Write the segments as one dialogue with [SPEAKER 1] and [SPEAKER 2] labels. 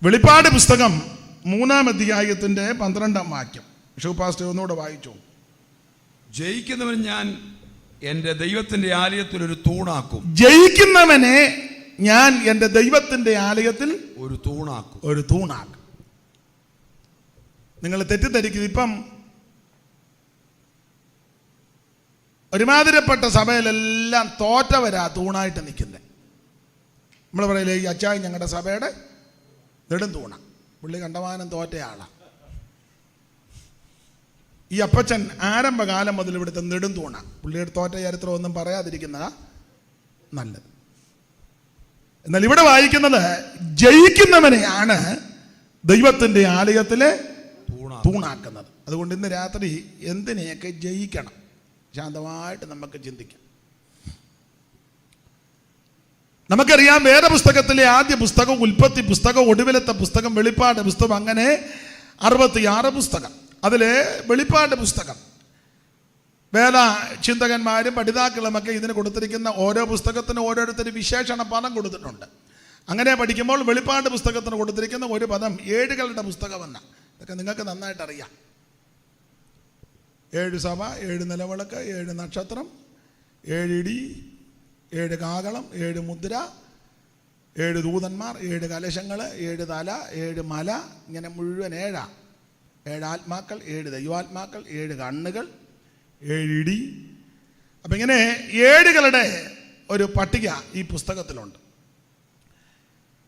[SPEAKER 1] വെളിപ്പാട് പുസ്തകം 3-ാം അധ്യായത്തിന്റെ 12-ാം വാക്യം ഷൂപാസ്റ്റർ ഒന്നുകൂടെ വായിച്ചു.
[SPEAKER 2] ജയിക്കുന്നവൻ ഞാൻ എൻ്റെ ദൈവത്തിന്റെ ആലയത്തിൽ ഒരു തൂണാക്കും.
[SPEAKER 1] ജയിക്കുന്നവനെ ഞാൻ എൻ്റെ ദൈവത്തിന്റെ ആലയത്തിൽ
[SPEAKER 2] ഒരു
[SPEAKER 1] തൂണാക്കും. നിങ്ങൾ തെറ്റിദ്ധരിക്കും. ഇപ്പം ഒരുമാതിരപ്പെട്ട സഭയിലെല്ലാം തോറ്റവരാ തൂണായിട്ട് നിൽക്കുന്നത്. നമ്മൾ പറയില്ലേ, ഈ അച്ചായി ഞങ്ങളുടെ സഭയുടെ നെടും തൂണ, പുള്ളി കണ്ടമാനം തോറ്റയാളാണ്. ഈ അപ്പച്ചൻ ആരംഭകാലം മുതൽ ഇവിടുത്തെ നെടും തൂണ, പുള്ളിയുടെ തോറ്റ ചരിത്രം ഒന്നും പറയാതിരിക്കുന്നതാ നല്ലത്. എന്നാൽ ഇവിടെ വായിക്കുന്നത് ജയിക്കുന്നവനെയാണ് ദൈവത്തിന്റെ ആലയത്തിലെ തൂണാക്കുന്നത്. അതുകൊണ്ട് ഇന്ന് രാത്രി എന്തിനെയൊക്കെ ജയിക്കണം, ശാന്തമായിട്ട് നമുക്ക് ചിന്തിക്കാം. നമുക്കറിയാം, വേദപുസ്തകത്തിലെ ആദ്യ പുസ്തകം ഉൽപ്പത്തി പുസ്തകം, ഒടുവിലത്തെ പുസ്തകം വെളിപ്പാട് പുസ്തകം, അങ്ങനെ 66 പുസ്തകം. അതിലെ വെളിപ്പാട് പുസ്തകം വേദ ചിന്തകന്മാരും പഠിതാക്കളുമൊക്കെ ഇതിന് കൊടുത്തിരിക്കുന്ന ഓരോ പുസ്തകത്തിനും ഓരോരുത്തർ വിശേഷണ പദം കൊടുത്തിട്ടുണ്ട്. അങ്ങനെ പഠിക്കുമ്പോൾ വെളിപ്പാട് പുസ്തകത്തിന് കൊടുത്തിരിക്കുന്ന ഒരു പദം ഏഴുകളുടെ പുസ്തകമെന്ന. ഇതൊക്കെ നിങ്ങൾക്ക് നന്നായിട്ട് അറിയാം. 7 സഭ, 7 നിലവിളക്ക്, 7 നക്ഷത്രം, 7 ഇടി, 7 കാഹളം, 7 മുദ്ര, 7 ദൂതന്മാർ, 7 കലശങ്ങൾ, 7 തല, 7 മല, ഇങ്ങനെ മുഴുവൻ 7 ആത്മാക്കൾ, 7 ദൈവാത്മാക്കൾ, 7 കണ്ണുകൾ, 7 ഇടി. അപ്പം ഇങ്ങനെ 7കളുടെ ഒരു പട്ടിക ഈ പുസ്തകത്തിലുണ്ട്.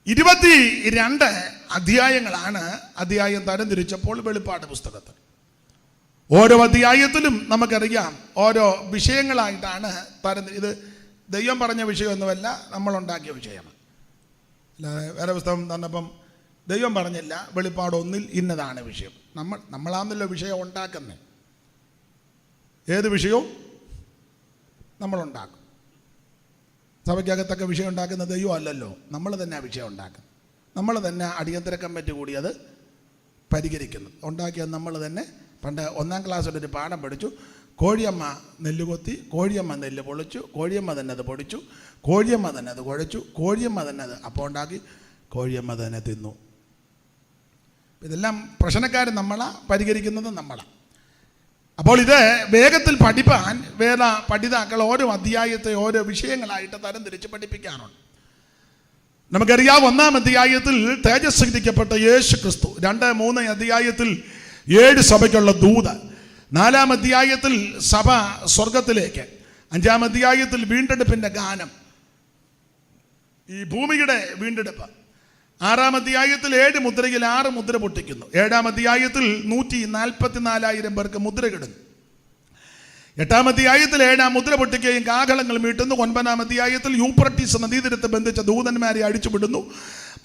[SPEAKER 1] 22 അധ്യായങ്ങളാണ് അധ്യായം തരംതിരിച്ചപ്പോൾ വെളിപ്പാട് പുസ്തകത്തിൽ. ഓരോ അധ്യായത്തിലും നമുക്കറിയാം ഓരോ വിഷയങ്ങളായിട്ടാണ് ഇത് ദൈവം പറഞ്ഞ വിഷയമൊന്നുമല്ല, നമ്മളുണ്ടാക്കിയ വിഷയമാണ്. അല്ലാതെ വേറെ പുസ്തകം തന്നപ്പം ദൈവം പറഞ്ഞില്ല വെളിപ്പാട് 1-ൽ ഇന്നതാണ് വിഷയം. നമ്മളാണല്ലോ വിഷയം ഉണ്ടാക്കുന്നത്. ഏത് വിഷയവും നമ്മളുണ്ടാക്കും. സഭയ്ക്കകത്തൊക്കെ വിഷയം ഉണ്ടാക്കുന്ന ദൈവം അല്ലല്ലോ, നമ്മൾ തന്നെ ആ വിഷയം ഉണ്ടാക്കും. നമ്മൾ തന്നെ അടിയന്തര കമ്മിറ്റി കൂടി അത് പരിഹരിക്കുന്നു. ഉണ്ടാക്കിയത് നമ്മൾ തന്നെ. പണ്ട് 1-ാം ക്ലാസ്സിലൊരു പാഠം പഠിച്ചു. കോഴിയമ്മ നെല്ല് കൊത്തി, കോഴിയമ്മ നെല്ല് പൊളിച്ചു, കോഴിയമ്മ തന്നെ അത് പൊടിച്ചു, കോഴിയമ്മ തന്നെ അത് കുഴച്ചു, കോഴിയമ്മ തന്നെ അത് അപ്പം ഉണ്ടാക്കി, കോഴിയമ്മ തന്നെ തിന്നു. ഇതെല്ലാം പ്രശ്നക്കാർ നമ്മളാ, പരിഹരിക്കുന്നത് നമ്മളാ. അപ്പോൾ ഇത് വേഗത്തിൽ പഠിപ്പാൻ വേദ പഠിതാക്കൾ ഓരോ അധ്യായത്തെ ഓരോ വിഷയങ്ങളായിട്ട് തരംതിരിച്ച് പഠിപ്പിക്കാറുണ്ട്. നമുക്കറിയാം, 1-ാം അധ്യായത്തിൽ തേജസ്കരിക്കപ്പെട്ട യേശു ക്രിസ്തു, 2-3 അധ്യായത്തിൽ 7 സഭയ്ക്കുള്ള ദൂത്, 4-ാം അധ്യായത്തിൽ സഭ സ്വർഗത്തിലേക്ക്, 5-ാം അധ്യായത്തിൽ വീണ്ടെടുപ്പിന്റെ ഗാനം, ഈ ഭൂമിയുടെ വീണ്ടെടുപ്പ്, 6-ാം അധ്യായത്തിൽ 7 മുദ്രയിൽ 6 മുദ്ര പൊട്ടിക്കുന്നു, 7-ാം അധ്യായത്തിൽ 144,000 പേർക്ക് മുദ്ര കിടുന്നു, 8-ാം അധ്യായത്തിൽ 7-ാം മുദ്ര പൊട്ടിക്കുകയും കാഹളങ്ങൾ മീട്ടുന്നു, 9-ാം അധ്യായത്തിൽ യൂഫ്രട്ടീസ് നദീതീരത്ത് ബന്ധിച്ച ദൂതന്മാരെ അടിച്ചുവിടുന്നു,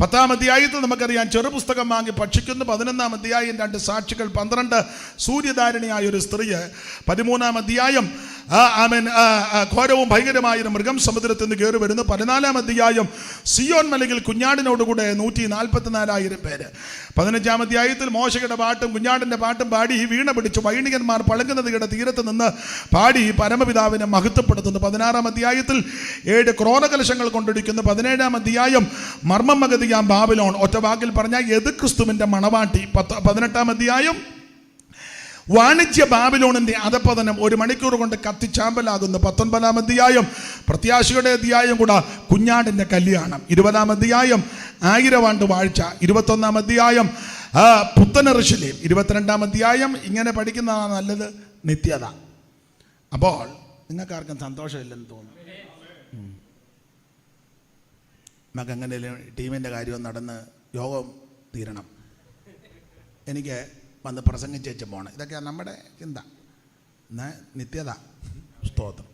[SPEAKER 1] 10-ാം അധ്യായത്തിൽ നമുക്കറിയാം ചെറുപുസ്തകം വാങ്ങി ഭക്ഷിക്കുന്നു, 11-ാം അധ്യായം 2 സാക്ഷികൾ, 12 സൂര്യധാരിണിയായ ഒരു സ്ത്രീ, 13-ാം അധ്യായം ഘോരവും ഭയങ്കരമായൊരു മൃഗം സമുദ്രത്തിൽ നിന്ന് കയറി വരുന്നു, 14-ാം അധ്യായം സിയോൻ മലയിൽ കുഞ്ഞാടിനോടുകൂടെ 144,000 പേര്, 15-ാം അധ്യായത്തിൽ മോശയുടെ പാട്ടും കുഞ്ഞാടിൻ്റെ പാട്ടും പാടി വീണ പിടിച്ചു വൈണികന്മാർ പളങ്ക് നദിയുടെ തീരത്ത് നിന്ന് പാടി പരമപിതാവിനെ മഹത്വപ്പെടുത്തുന്നു, 16-ാം അധ്യായത്തിൽ 7 ക്രോനകലശങ്ങൾ കൊണ്ടൊടിക്കുന്നു, 17-ാം അധ്യായം മർമ്മം മഗതിയാം ബാബിലോൺ, ഒറ്റ വാക്കിൽ പറഞ്ഞാൽ യെതിക്രിസ്തുവിന്റെ മണവാട്ടി, 18-ാം അധ്യായം വാണിജ്യ ബാബിലോണിന്റെ അധപതനം 1 മണിക്കൂർ കൊണ്ട് കത്തിച്ചാമ്പലാകുന്നു, 19-ാം അധ്യായം പ്രത്യാശയുടെ അധ്യായം കൂടെ കുഞ്ഞാടിന്റെ കല്യാണം, 20-ാം അധ്യായം 1000 ആണ്ട് വാഴ്ച, 21-ാം അധ്യായം പുത്തനറുശലേം, 22-ാം അധ്യായം ഇങ്ങനെ പഠിക്കുന്നതാണ് നല്ലത്, നിത്യത. അപ്പോൾ നിങ്ങൾക്കാർക്കും സന്തോഷമില്ലെന്ന് തോന്നുന്നു. നമുക്ക് അങ്ങനെ ടീമിൻ്റെ കാര്യം നടന്ന് യോഗം തീരണം, എനിക്ക് വന്ന് പ്രസംഗിച്ചേച്ച് പോകണം, ഇതൊക്കെയാണ് നമ്മുടെ ചിന്ത. എന്നാൽ നിത്യത, സ്തോത്രം.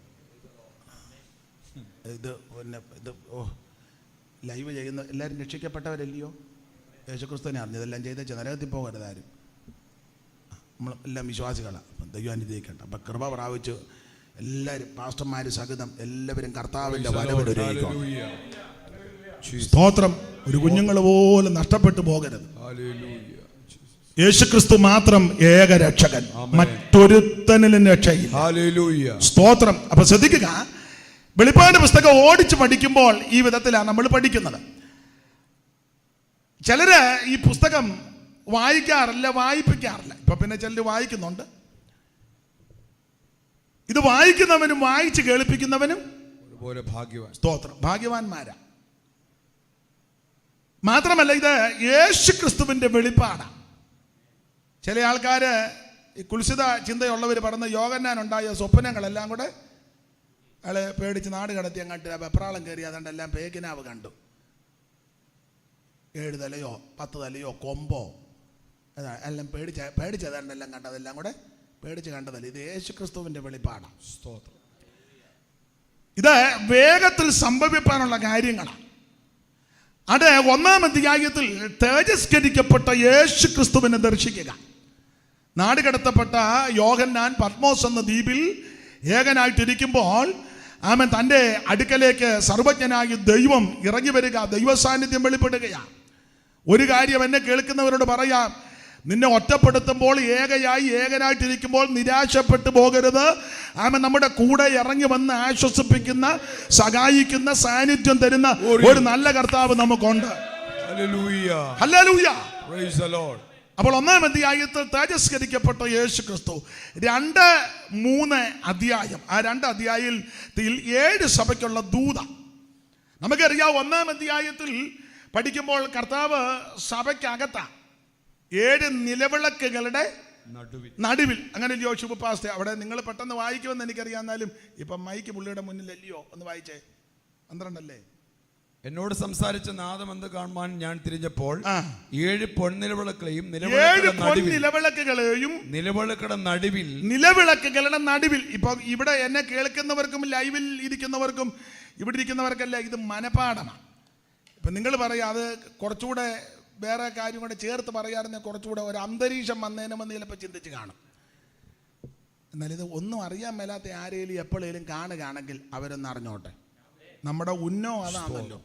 [SPEAKER 1] ഇത് ലൈവ് ചെയ്യുന്ന എല്ലാവരും രക്ഷിക്കപ്പെട്ടവരല്ലയോ? യേശുക്രിസ്തുവിനെ അറിഞ്ഞതെല്ലാം ചെയ്തേച്ച് നരകത്തിൽ പോകരുത് ആരും. നമ്മൾ എല്ലാം വിശ്വാസികളാണ്. അപ്പം ദൈവം അനുഗ്രഹിക്കട്ടെ. അപ്പം കൃപ പ്രാപിച്ചു എല്ലാവരും പാസ്റ്റർമാർ സഹിതം എല്ലാവരും കർത്താവിൻ്റെ വരവിലൊരുങ്ങിക്കോ. സ്തോത്രം. ഒരു കുഞ്ഞുങ്ങൾ പോലും നഷ്ടപ്പെട്ടു പോകരുത്. യേശുക്രിസ്തു മാത്രം ഏക രക്ഷകൻ, മറ്റൊരുത്തനിലും രക്ഷയില്ല. സ്തോത്രം. അപ്പൊ ശ്രദ്ധിക്കുക, വെളിപ്പാട് പുസ്തകം ഓടിച്ച് പഠിക്കുമ്പോൾ ഈ വിധത്തിലാണ് നമ്മൾ പഠിക്കുന്നത്. ചിലര് ഈ പുസ്തകം വായിക്കാറില്ല, വായിപ്പിക്കാറില്ല. ഇപ്പൊ പിന്നെ ചിലർ വായിക്കുന്നുണ്ട്. ഇത് വായിക്കുന്നവനും വായിച്ച് കേൾപ്പിക്കുന്നവനും
[SPEAKER 2] ഒരുപോലെ ഭാഗ്യവാൻ.
[SPEAKER 1] സ്തോത്രം, ഭാഗ്യവാന്മാരാ. മാത്രമല്ല ഇത് യേശു ക്രിസ്തുവിന്റെ വെളിപ്പാടാണ്. ചില ആൾക്കാര് ഈ കുൽസിത ചിന്തയുള്ളവർ പറഞ്ഞ യോഹന്നാൻ ഉണ്ടായ സ്വപ്നങ്ങളെല്ലാം കൂടെ അയാളെ പേടിച്ച് നാട് കടത്തി അങ്ങോട്ട് വെപ്രാളം കയറി അതുകൊണ്ടെല്ലാം പേക്കിനാവ് കണ്ടു. 7 തലയോ 10 തലയോ കൊമ്പോ എല്ലാം പേടിച്ചതാണ്ടെല്ലാം കണ്ടതെല്ലാം കൂടെ പേടിച്ച് കണ്ടതല്ല. ഇത് യേശു ക്രിസ്തുവിന്റെ വെളിപ്പാടാണ്.
[SPEAKER 2] സ്തോത്രം.
[SPEAKER 1] ഇത് വേഗത്തിൽ സംഭവിക്കാനുള്ള കാര്യങ്ങളാണ്. അത് 1-ാം അധ്യായത്തിൽ തേജസ്കരിക്കപ്പെട്ട യേശു ക്രിസ്തുവിനെ ദർശിക്കുക. നാടുകടത്തപ്പെട്ട യോഹന്നാൻ പത്മോസ് എന്ന ദ്വീപിൽ ഏകനായിട്ടിരിക്കുമ്പോൾ ആമൻ തൻ്റെ അടുക്കലേക്ക് സർവജ്ഞനായ ദൈവം ഇറങ്ങി വരിക, ദൈവ സാന്നിധ്യം വെളിപ്പെടുകയാണ്. ഒരു കാര്യം എന്നെ കേൾക്കുന്നവരോട് പറയാം, നിന്നെ ഒറ്റപ്പെടുത്തുമ്പോൾ ഏകനായിട്ടിരിക്കുമ്പോൾ നിരാശപ്പെട്ടു പോകരുത്. ആമൻ നമ്മുടെ കൂടെ ഇറങ്ങി വന്ന് ആശ്വസിപ്പിക്കുന്ന, സഹായിക്കുന്ന, സാന്നിധ്യം തരുന്ന ഒരു നല്ല കർത്താവ് നമുക്കുണ്ട്. ഹല്ലേലൂയ.
[SPEAKER 2] Praise the Lord.
[SPEAKER 1] അപ്പോൾ 1-ാം അധ്യായത്തിൽ തേജസ്കരിക്കപ്പെട്ട യേശു ക്രിസ്തു 2-3 അധ്യായം, ആ 2 അധ്യായത്തിൽ 7 സഭയ്ക്കുള്ള ദൂത. നമുക്കറിയാം 1-ാം അധ്യായത്തിൽ പഠിക്കുമ്പോൾ കർത്താവ് സഭയ്ക്കകത്താണ് 7 നിലവിളക്കുകളുടെ നടുവിൽ. അങ്ങനെ യോശുവ പാസ്റ്റർ അവിടെ നിങ്ങൾ പെട്ടെന്ന് വായിക്കുമെന്ന് എനിക്കറിയാം, എന്നാലും ഇപ്പം മൈക്ക് പുള്ളിയുടെ മുന്നിലല്ലയോ, ഒന്ന് വായിച്ചേ. 12 അല്ലേ?
[SPEAKER 2] എന്നോട് സംസാരിച്ച നാദം എന്ത് കാണുവാൻ ഞാൻ തിരിഞ്ഞപ്പോൾ 7 പൊൻനിലവിളക്കുകളെയും നിലവിളക്കുകളുടെ നടുവിൽ. ഇപ്പൊ ഇവിടെ എന്നെ കേൾക്കുന്നവർക്കും ലൈവിൽ ഇരിക്കുന്നവർക്കും ഇവിടെ ഇരിക്കുന്നവർക്കല്ല ഇത് മനപാഠമാണ്. ഇപ്പൊ നിങ്ങൾ പറയാം അത് കുറച്ചുകൂടെ വേറെ കാര്യം കൂടെ ചേർത്ത് പറയാറുണ്ടെങ്കിൽ കുറച്ചുകൂടെ ഒരു അന്തരീക്ഷം വന്നതിനെന്ന് ചിലപ്പോൾ ചിന്തിച്ച് കാണും. എന്നാൽ ഇത് ഒന്നും അറിയാൻ മേലാത്ത ആരെങ്കിലും എപ്പോഴേലും കാണുകയാണെങ്കിൽ അവരൊന്ന് അറിഞ്ഞോട്ടെ. നമ്മുടെ ഉന്നോ അതാണല്ലോ.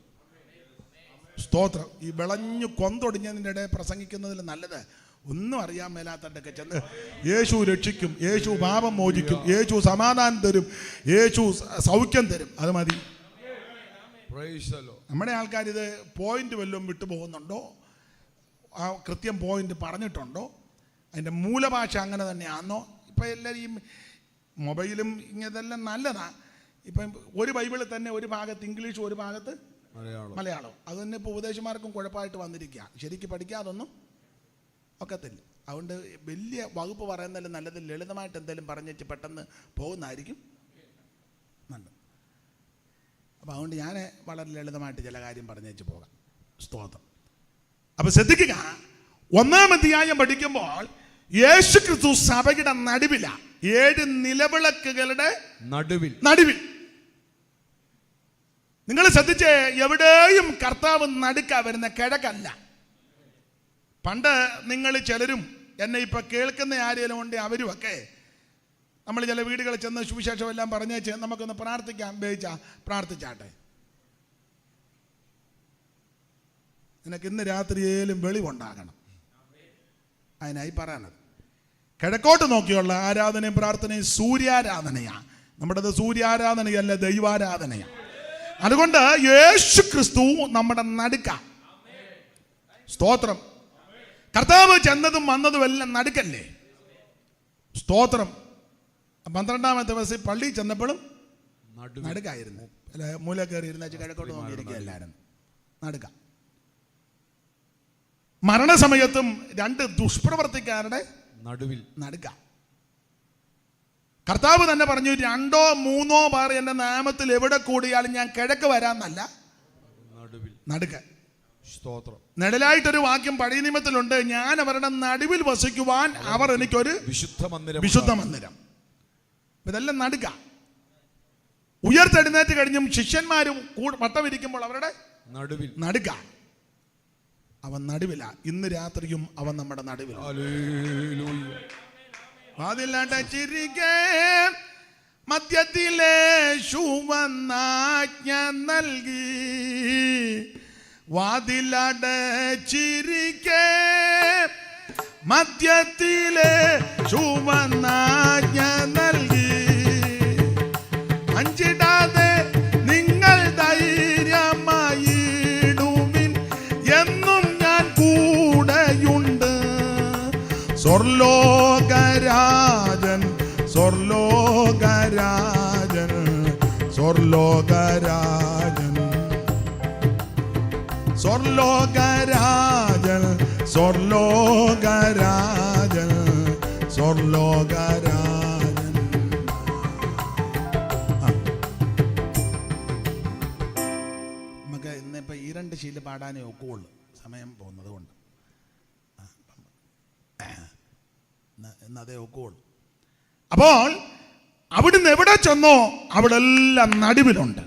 [SPEAKER 2] സ്തോത്രം. ഈ വിളഞ്ഞു കൊന്തൊടിഞ്ഞതിൻ്റെ ഇടയിൽ പ്രസംഗിക്കുന്നതിൽ നല്ലത് ഒന്നും അറിയാൻ മേലാത്തണ്ടൊക്കെ ചെന്ന് യേശു രക്ഷിക്കും, യേശു പാപം മോചിക്കും, യേശു സമാധാനം തരും, യേശു സൗഖ്യം തരും, അത് മതി. നമ്മുടെ ആൾക്കാർ ഇത് പോയിന്റ് വല്ലതും വിട്ടുപോകുന്നുണ്ടോ, ആ കൃത്യം പോയിന്റ് പറഞ്ഞിട്ടുണ്ടോ, അതിൻ്റെ മൂലഭാഷ അങ്ങനെ തന്നെയാണോ? ഇപ്പം എല്ലാവരും ഈ മൊബൈലും ഇങ്ങനെല്ലാം നല്ലതാണ്. ഇപ്പം ഒരു ബൈബിളിൽ തന്നെ ഒരു ഭാഗത്ത് ഇംഗ്ലീഷ്, ഒരു ഭാഗത്ത് മലയാളം. അത് തന്നെ ഇപ്പോൾ ഉപദേശമാർക്കും കുഴപ്പമായിട്ട് വന്നിരിക്കുക. ശരിക്കും പഠിക്കാതൊന്നും ഒക്കത്തില്ല. അതുകൊണ്ട് വലിയ വകുപ്പ് പറയുന്നതിലും നല്ലത് ലളിതമായിട്ട് എന്തെങ്കിലും പറഞ്ഞിട്ട് പെട്ടെന്ന് പോകുന്നതായിരിക്കും നല്ലത്. അപ്പോൾ അതുകൊണ്ട് ഞാൻ വളരെ ലളിതമായിട്ട് ചില കാര്യം പറഞ്ഞേച്ച് പോകാം. സ്തോത്രം. അപ്പോൾ ശ്രദ്ധിക്കുക, 1-ാം അധ്യായം പഠിക്കുമ്പോൾ യേശു ക്രിസ്തു സഭയുടെ നടുവിലാണ്, 7 നിലവിളക്കുകളുടെ നടുവിൽ. നിങ്ങൾ ശ്രദ്ധിച്ച്, എവിടെയും കർത്താവ് നടുക്കാ വരുന്ന, കിഴക്കല്ല. പണ്ട് നിങ്ങൾ ചിലരും എന്നെ ഇപ്പൊ കേൾക്കുന്ന ആരെങ്കിലും ഉണ്ട്, അവരുമൊക്കെ നമ്മൾ ചില വീടുകളിൽ ചെന്ന് സുവിശേഷം എല്ലാം പറഞ്ഞേച്ച് നമുക്കൊന്ന് പ്രാർത്ഥിക്കാം പ്രാർത്ഥിച്ചാട്ടെ. നിനക്ക് ഇന്ന് രാത്രിയേലും വെളിവുണ്ടാകണം. അതിനായി പറയണത്. കിഴക്കോട്ട് നോക്കിയുള്ള ആരാധനയും പ്രാർത്ഥനയും സൂര്യാരാധനയാണ്. നമ്മുടേത് സൂര്യാരാധനയല്ല, ദൈവാരാധനയാണ്. അതുകൊണ്ട് യേശു ക്രിസ്തു നമ്മുടെ നടുക്ക. സ്തോത്രം. കർത്താവ് ചെന്നതും വന്നതും എല്ലാം നടുക്കല്ലേ. സ്തോത്രം. 12-ാമത്തെ ദിവസം പള്ളി ചെന്നപ്പോഴും നടുക്കായിരുന്നു. അല്ല, മൂല കയറി ഇരുന്ന കിഴക്കോട്ട് നോക്കിയിരിക്കുക എല്ലാവരും നടുക്ക. മരണസമയത്തും 2 ദുഷ്പ്രവർത്തിക്കാരുടെ നടുക്ക. കർത്താവ് തന്നെ പറഞ്ഞു, 2 or 3 പേർ എൻ്റെ നാമത്തിൽ എവിടെ കൂടിയാലും ഞാൻ കിഴക്ക് വരാന്നല്ല, നടുക്ക. സ്തോത്രം.
[SPEAKER 1] നിഴലായിട്ടൊരു വാക്യം പഴയ നിയമത്തിലുണ്ട്, ഞാൻ അവരുടെ നടുവിൽ വസിക്കുവാൻ അവർ എനിക്കൊരു വിശുദ്ധ മന്ദിരം. ഇതെല്ലാം നടുക്ക. ഉയർത്തെഴുന്നേറ്റ് കഴിഞ്ഞും ശിഷ്യന്മാരും വട്ടമിരിക്കുമ്പോൾ അവരുടെ നടുക്ക. അവൻ നടുവില. ഇന്ന് രാത്രിയും അവൻ നമ്മുടെ നടുവിൽ. വാതിലടച്ചിരിക്കെ മധ്യത്തിലെ ശുവന്നാജ്ഞ നൽകി. വാതിലടച്ചിരിക്കെ മധ്യത്തിലെ ശുവന്നാജ്ഞ നൽകി. അഞ്ചിടാതെ നിങ്ങൾ ധൈര്യമായിടുവിൻ, എന്നും ഞാൻ
[SPEAKER 2] സ്വർലോകരാജൻ സ്വർലോകരാജൻ സ്വർലോകരാജൻ സ്വർലോകരാജൻ സ്വർലോകരാജൻ സ്വർലോകരാജൻ. നമുക്ക് ഇന്നിപ്പോൾ ഈ 2 ശീല പാടാനേ ഒക്കുള്ളൂ, സമയം പോകുന്നത് കൊണ്ട്. എന്നതേ ഒക്കുള്ളൂ. അപ്പോൾ അവിടുന്ന് എവിടെ ചെന്നോ അവിടെ എല്ലാം നടുവിലുണ്ട്.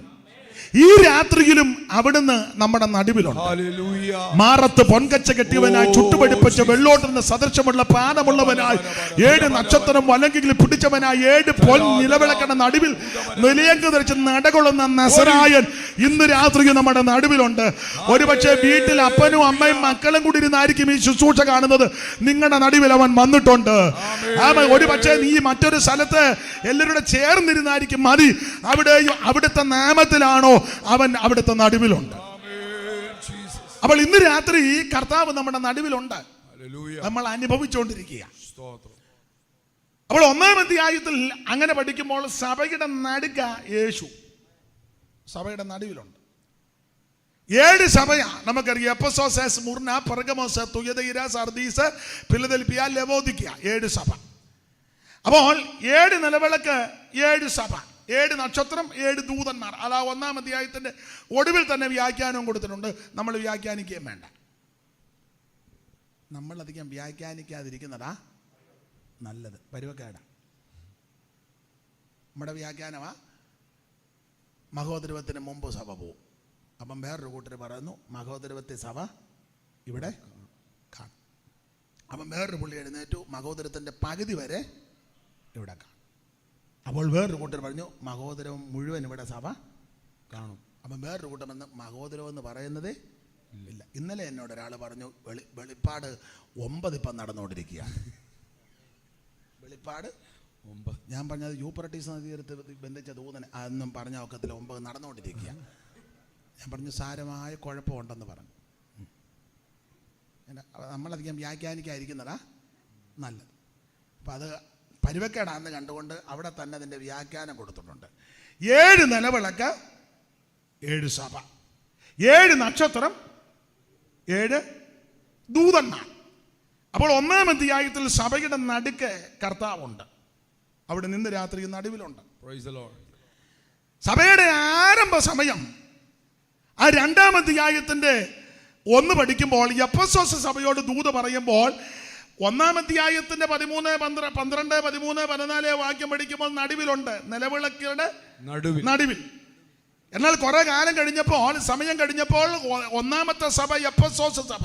[SPEAKER 2] ഈ രാത്രിയിലും അവിടുന്ന് നമ്മുടെ നടുവിലുണ്ട്. മാറത്ത് പൊൻകച്ച കെട്ടിയവനായി ചുട്ടുപടിപ്പിച്ച വെള്ളോട്ടിന് സദൃശമുള്ള പാനമുള്ളവനായി 7 നക്ഷത്രം വലങ്കിൽ പിടിച്ചവനായി 7 പൊൻ നിലവിളക്കണ നടുവിൽ നിലയങ്ക് ധരിച്ച് നടകൊള്ളുന്ന നസറായൻ ഇന്ന് രാത്രി നമ്മുടെ നടുവിലുണ്ട്. ഒരുപക്ഷെ വീട്ടിൽ അപ്പനും അമ്മയും മക്കളും കൂടി ഇരുന്നായിരിക്കും ഈ ശുശ്രൂഷ കാണുന്നത്. നിങ്ങളുടെ നടുവിൽ അവൻ വന്നിട്ടുണ്ട്. ഒരുപക്ഷെ നീ മറ്റൊരു സ്ഥലത്ത് എല്ലാവരുടെ ചേർന്നിരുന്നായിരിക്കും മതി. അവിടുത്തെ നാമത്തിലാണോ അവൻ അവിടുത്തെ നടുവിലുണ്ട്. അപ്പോൾ ഇന്ന് രാത്രി കർത്താവ് നമ്മുടെ നടുവിലുണ്ട്, നമ്മൾ അനുഭവിച്ചുകൊണ്ടിരിക്കുക. അപ്പോൾ 1-ാം അധ്യായത്തിൽ അങ്ങനെ പഠിക്കുമ്പോൾ സഭയുടെ നടുക്ക യേശു സഭയുടെ നടുവിലുണ്ട്. 7 സഭയാ നമുക്കറിയാം. Ephesus, Smyrna, Pergamos, Thyatira, Sardis, Philadelphia, Laodicea. 7 സഭ. അപ്പോൾ 7 നിലവിളക്ക്, 7 സഭ, 7 നക്ഷത്രം, 7 ദൂതന്മാർ. അതാ 1-ാം അധ്യായത്തിന്റെ ഒടുവിൽ തന്നെ വ്യാഖ്യാനവും കൊടുത്തിട്ടുണ്ട്. നമ്മൾ വ്യാഖ്യാനിക്കുകയും വേണ്ട. നമ്മളധികം വ്യാഖ്യാനിക്കാതിരിക്കുന്നതാ നല്ലത്. പരുവക്കേടാ. നമ്മുടെ വ്യാഖ്യാനമാ മഹോദരവത്തിന് മുമ്പ് സഭ പോവും. അപ്പം വേറൊരു കൂട്ടർ പറയുന്നു മഹോദരവത്തെ സഭ ഇവിടെ കാണും. അപ്പം വേറൊരു പുള്ളി എഴുന്നേറ്റു മഹോദരത്തിൻ്റെ പകുതി വരെ ഇവിടെ കാണും. അപ്പോൾ വേറൊരു കൂട്ടർ പറഞ്ഞു മഹോദരവും മുഴുവൻ ഇവിടെ സഭ കാണും. അപ്പം വേറൊരു കൂട്ടം വന്ന് മഹോദരം എന്ന് പറയുന്നതേ ഇല്ല. ഇന്നലെ എന്നോട് ഒരാൾ പറഞ്ഞു വെളിപ്പാട് 9 ഇപ്പം നടന്നുകൊണ്ടിരിക്കുകയാണ്. വെളിപ്പാട് 9. ഞാൻ പറഞ്ഞത് യൂപ്പറട്ടീസ് നദീരത്ത് ബന്ധിച്ച ദൂതൻ അതൊന്നും പറഞ്ഞ ഒക്കത്തിൽ 9 നടന്നുകൊണ്ടിരിക്കുക. ഞാൻ പറഞ്ഞു സാരമായ കുഴപ്പമുണ്ടെന്ന് പറഞ്ഞു. നമ്മളധികം വ്യാഖ്യാനിക്കാതിരിക്കുന്നതാ നല്ലത്. അപ്പം അത് പരുവക്കേടാന്ന് കണ്ടുകൊണ്ട് അവിടെ തന്നെ അതിൻ്റെ വ്യാഖ്യാനം കൊടുത്തിട്ടുണ്ട്. 7 നിലവിളക്ക്, 7 സഭ, 7 നക്ഷത്രം, 7 ദൂതന്മാർ. അപ്പോൾ 1-ാം അധ്യായത്തിൽ സഭയുടെ നടുക്ക് കർത്താവുണ്ട്. അവിടെ നിന്ന് രാത്രി നടുവിലുണ്ട്. സഭയുടെ ആരംഭ സമയം ആ 2-ാം അധ്യായത്തിന്റെ 1 പഠിക്കുമ്പോൾ എഫെസോസ് സഭയോട് ദൂത് പറയുമ്പോൾ 1-ാം അധ്യായത്തിന്റെ 13, 12, 13, 14 വാക്യം പഠിക്കുമ്പോൾ നടുവിലുണ്ട്, നിലവിളക്കുകളുടെ നടുവിൽ. എന്നാൽ കുറെ കാലം കഴിഞ്ഞപ്പോൾ, സമയം കഴിഞ്ഞപ്പോൾ 1-ാമത്തെ സഭ എഫെസോസ് സഭ,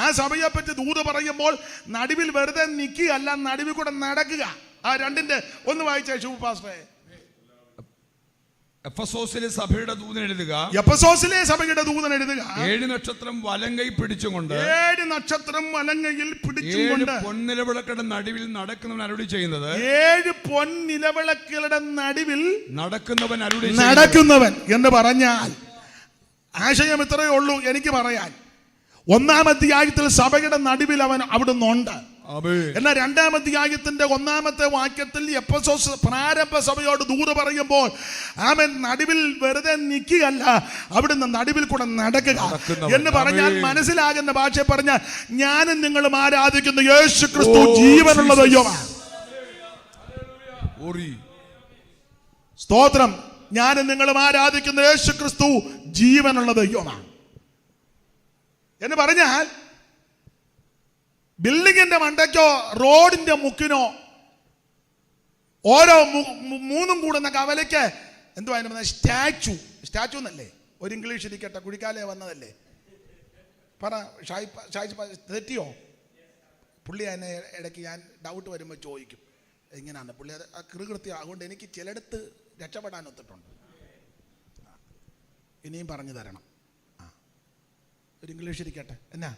[SPEAKER 2] ആ സഭയെ പറ്റി ദൂത് പറയുമ്പോൾ നടുവിൽ വെറുതെ നിൽക്കുകയല്ല, നടുവിൽ കൂടെ നടക്കുക. ആ 2-ന്റെ 1 വായിച്ച ശുഭ പാസ്റ്ററെ.
[SPEAKER 3] എഫെസോസിലെ സഭയുടെ ദൂതൻ എഴുതുക,
[SPEAKER 2] 7
[SPEAKER 3] നക്ഷത്രം വലങ്കൈ പിടിച്ചുകൊണ്ട്,
[SPEAKER 2] 7 നക്ഷത്രം വലങ്കയിൽ പിടിച്ചുകൊണ്ട്
[SPEAKER 3] പൊൻനിലവിളക്കുകളുടെ നടുവിൽ നടക്കുന്നവൻ അരുളി ചെയ്യുന്നത്,
[SPEAKER 2] 7 പൊൻനിലവിളക്കുകളുടെ നടുവിൽ
[SPEAKER 3] നടക്കുന്നവൻ
[SPEAKER 2] എന്ന് പറഞ്ഞാൽ ആശയം ഇത്രയേ ഉള്ളൂ എനിക്ക് പറയാൻ. 1-ാം അധ്യായത്തിൽ സഭയുടെ നടുവിൽ അവൻ അവിടുന്ന് ഉണ്ട്. എന്നാൽ 2-ാം അധ്യായത്തിന്റെ 1-ാമത്തെ വാക്യത്തിൽ എഫെസോസ് പ്രാരംഭ സഭയോട് ദൂത് പറയുമ്പോൾ അവൻ നടുവിൽ വെറുതെ നിൽക്കുകയല്ല, അവിടുന്ന് നടുവിൽ കൂടെ നടക്കുക എന്ന് പറഞ്ഞാൽ മനസ്സിലാകുന്ന ഭാഷ പറഞ്ഞാൽ ഞാനും നിങ്ങളും ആരാധിക്കുന്ന യേശു ക്രിസ്തു ജീവനുള്ള ദൈവമാണ്. സ്തോത്രം. ഞാനും നിങ്ങളും ആരാധിക്കുന്ന യേശു ക്രിസ്തു ജീവനുള്ള ദൈവമാണ് എന്ന് പറഞ്ഞാൽ ബിൽഡിങ്ങിന്റെ മണ്ടയ്ക്കോ റോഡിന്റെ മുക്കിനോ ഓരോ 3 കൂടുന്ന കവലയ്ക്ക് എന്തുവാ സ്റ്റാച്ചു എന്നല്ലേ ഒരു ഇംഗ്ലീഷ് ഇരിക്കട്ടെ, കുഴിക്കാലേ വന്നതല്ലേ. പറ ഷായി തെറ്റിയോ? പുള്ളി എന്നെ ഇടയ്ക്ക് ഞാൻ ഡൗട്ട് വരുമ്പോൾ ചോദിക്കും എങ്ങനെയാണ് പുള്ളി അത് കൃത്യം. അതുകൊണ്ട് എനിക്ക് ചിലയിടത്ത് രക്ഷപ്പെടാൻ ഒത്തിട്ടുണ്ട്. ഇനിയും പറഞ്ഞു തരണം. ഒരു ഇംഗ്ലീഷ് ഇരിക്കട്ടെ. എന്നാ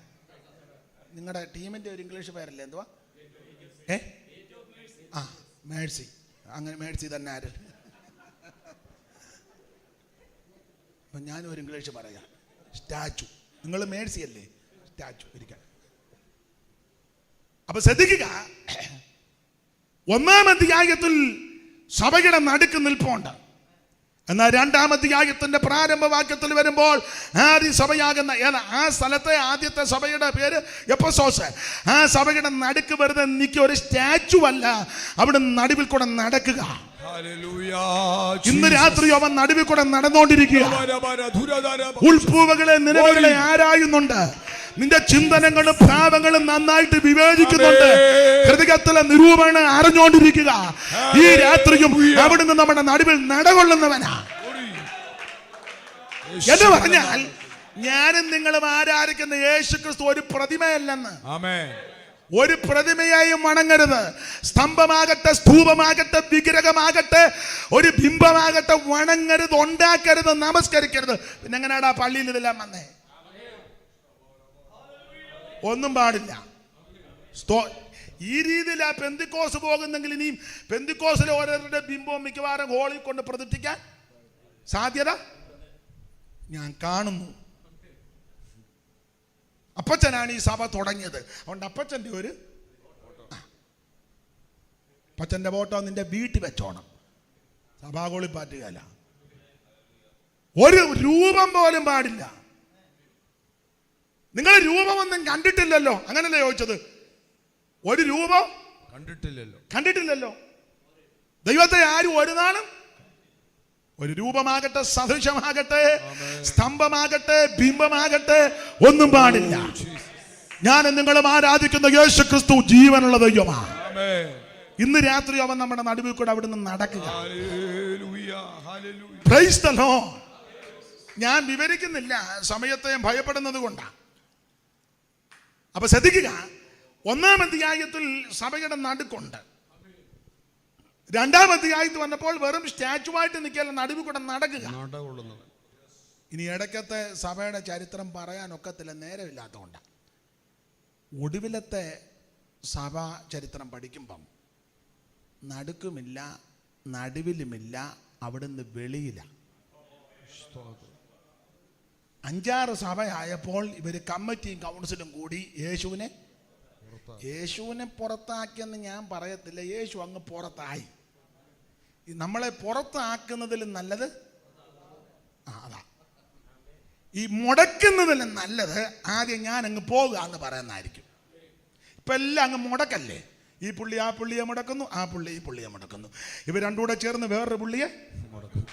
[SPEAKER 2] നിങ്ങളുടെ ടീമിൻ്റെ ഒരു ഇംഗ്ലീഷ് പേരല്ലേ എന്തുവാ? മേഴ്സി. അങ്ങനെ മേഴ്സി തന്നെ ആര്? അപ്പം ഞാനും ഒരു ഇംഗ്ലീഷ് പറയാം, സ്റ്റാച്ചു. നിങ്ങൾ മേഴ്സി അല്ലേ? സ്റ്റാച്ചു ഇരിക്കാൻ. അപ്പൊ ശ്രദ്ധിക്കുക, 1-ാം അധ്യായത്തിൽ സഭയുടെ നടുക്ക് നിൽപ്പുണ്ട്. എന്നാൽ 2-ാം അധ്യായത്തിന്റെ പ്രാരംഭ വാക്യത്തിൽ വരുമ്പോൾ ആദ്യ സഭയാകുന്ന ആ സ്ഥലത്തെ ആദ്യത്തെ സഭയുടെ പേര് എഫെസോസ്. ആ സഭയുടെ നടുക്ക് വെറുതെ നിൽക്കുക, ഒരു സ്റ്റാച്ചു അല്ല, അവിടെ നടുവിൽ കൂടെ നടക്കുക. ഇന്ന് രാത്രി അവൻ നടുവിൽ കൂടെ നടന്നുകൊണ്ടിരിക്കുക. ഉൾപ്പൂവകളെ നിലവുകളെ ആരായുന്നുണ്ട്. നിന്റെ ചിന്തനങ്ങളും ഭാവങ്ങളും നന്നായിട്ട് വിവേചിക്കുന്നുണ്ട്. ഹൃദയത്തിലെ നിരൂപണം അറിഞ്ഞുകൊണ്ടിരിക്കുക. ഈ രാത്രിയും അവിടുന്ന് നമ്മുടെ നടുവിൽ നടകൊള്ളുന്നവനാ. എന്ന് പറഞ്ഞാൽ ഞാനും നിങ്ങളും ആരാധിക്കുന്ന യേശു ക്രിസ്തു ഒരു പ്രതിമയല്ലെന്ന്. ഒരു പ്രതിമയെയും വണങ്ങരുത്. സ്തംഭമാകട്ടെ, സ്തൂപമാകട്ടെ, വിഗ്രഹമാകട്ടെ, ഒരു ബിംബമാകട്ടെ, വണങ്ങരുത്, ഉണ്ടാക്കരുത്, നമസ്കരിക്കരുത്. പിന്നെ എങ്ങനെയാടാ പള്ളിയിൽ ഇതെല്ലാം വന്നേ? ഒന്നും പാടില്ല. ഈ രീതിയിൽ ആ പെന്തിക്കോസ് പോകുന്നെങ്കിൽ ഇനിയും പെന്തിക്കോസിലെ ഓരോരുടെ ബിംബവും മിക്കവാറും ഹോളിൽ കൊണ്ട് പ്രതിഷ്ഠിക്കാൻ സാധ്യത ഞാൻ കാണുന്നു. അപ്പച്ചനാണ് ഈ സഭ തുടങ്ങിയത്. അതുകൊണ്ട് അപ്പച്ചൻ്റെ അപ്പച്ചൻ്റെ ഫോട്ടോ നിന്റെ വീട്ടിൽ വെച്ചോണം. സഭാകോളി പാറ്റുകയല്ല. ഒരു രൂപം പോലും പാടില്ല. നിങ്ങൾ രൂപമൊന്നും കണ്ടിട്ടില്ലല്ലോ, അങ്ങനല്ലേ ചോദിച്ചത്? ഒരു രൂപം കണ്ടിട്ടില്ലല്ലോ. ദൈവത്തെ ആരും ഒരു നാളും ഒരു രൂപമാകട്ടെ, സദൃശമാകട്ടെ, സ്തംഭമാകട്ടെ, ബിംബമാകട്ടെ, ഒന്നും പാടില്ല. ഞാൻ നിങ്ങളും ആരാധിക്കുന്ന യേശു ക്രിസ്തു ജീവനുള്ള ദൈവമാണ്. ഇന്ന് രാത്രി അവൻ നമ്മുടെ നടുവിൽ കൂടെ അവിടുന്ന് നടക്കുക. Praise the Lord. ഞാൻ വിവരിക്കുന്നില്ല, സമയത്തെ ഭയപ്പെടുന്നത് കൊണ്ടാണ്. അപ്പൊ ശ്രദ്ധിക്കുക, 1-ാം അധ്യായത്തിൽ സഭയുടെ നടുക്കുണ്ട്. 2-ാം അധ്യായത്തിൽ വന്നപ്പോൾ വെറും സ്റ്റാച്ചുവായിട്ട് നിൽക്കല്ല, നടുവിൽ കൂടെ നടക്കുക. ഇനി ഇടയ്ക്കത്തെ സഭയുടെ ചരിത്രം പറയാനൊക്കത്തില്ല, നേരമില്ലാത്തതുകൊണ്ടാണ്. ഒടുവിലത്തെ സഭാ ചരിത്രം പഠിക്കുമ്പം നടുക്കുമില്ല, നടുവിലുമില്ല, അവിടുന്ന് വെളിയില്ല. 5-6 സഭയായപ്പോൾ ഇവർ കമ്മിറ്റിയും കൗൺസിലും കൂടി യേശുവിനെ പുറത്താക്കിയെന്ന് ഞാൻ പറയത്തില്ല, യേശു അങ്ങ് പുറത്തായി. നമ്മളെ പുറത്താക്കുന്നതിലും നല്ലത് അതാ. ഈ മുടക്കുന്നതിലും നല്ലത് ആദ്യം ഞാൻ അങ്ങ് പോകുക എന്ന് പറയുന്നതായിരിക്കും. ഇപ്പം എല്ലാം അങ്ങ് മുടക്കല്ലേ. ഈ പുള്ളി ആ പുള്ളിയെ മുടക്കുന്നു, ആ പുള്ളി ഈ പുള്ളിയെ മുടക്കുന്നു. ഇവർ രണ്ടും കൂടെ ചേർന്ന് വേറൊരു പുള്ളിയെ മുടക്കുന്നു.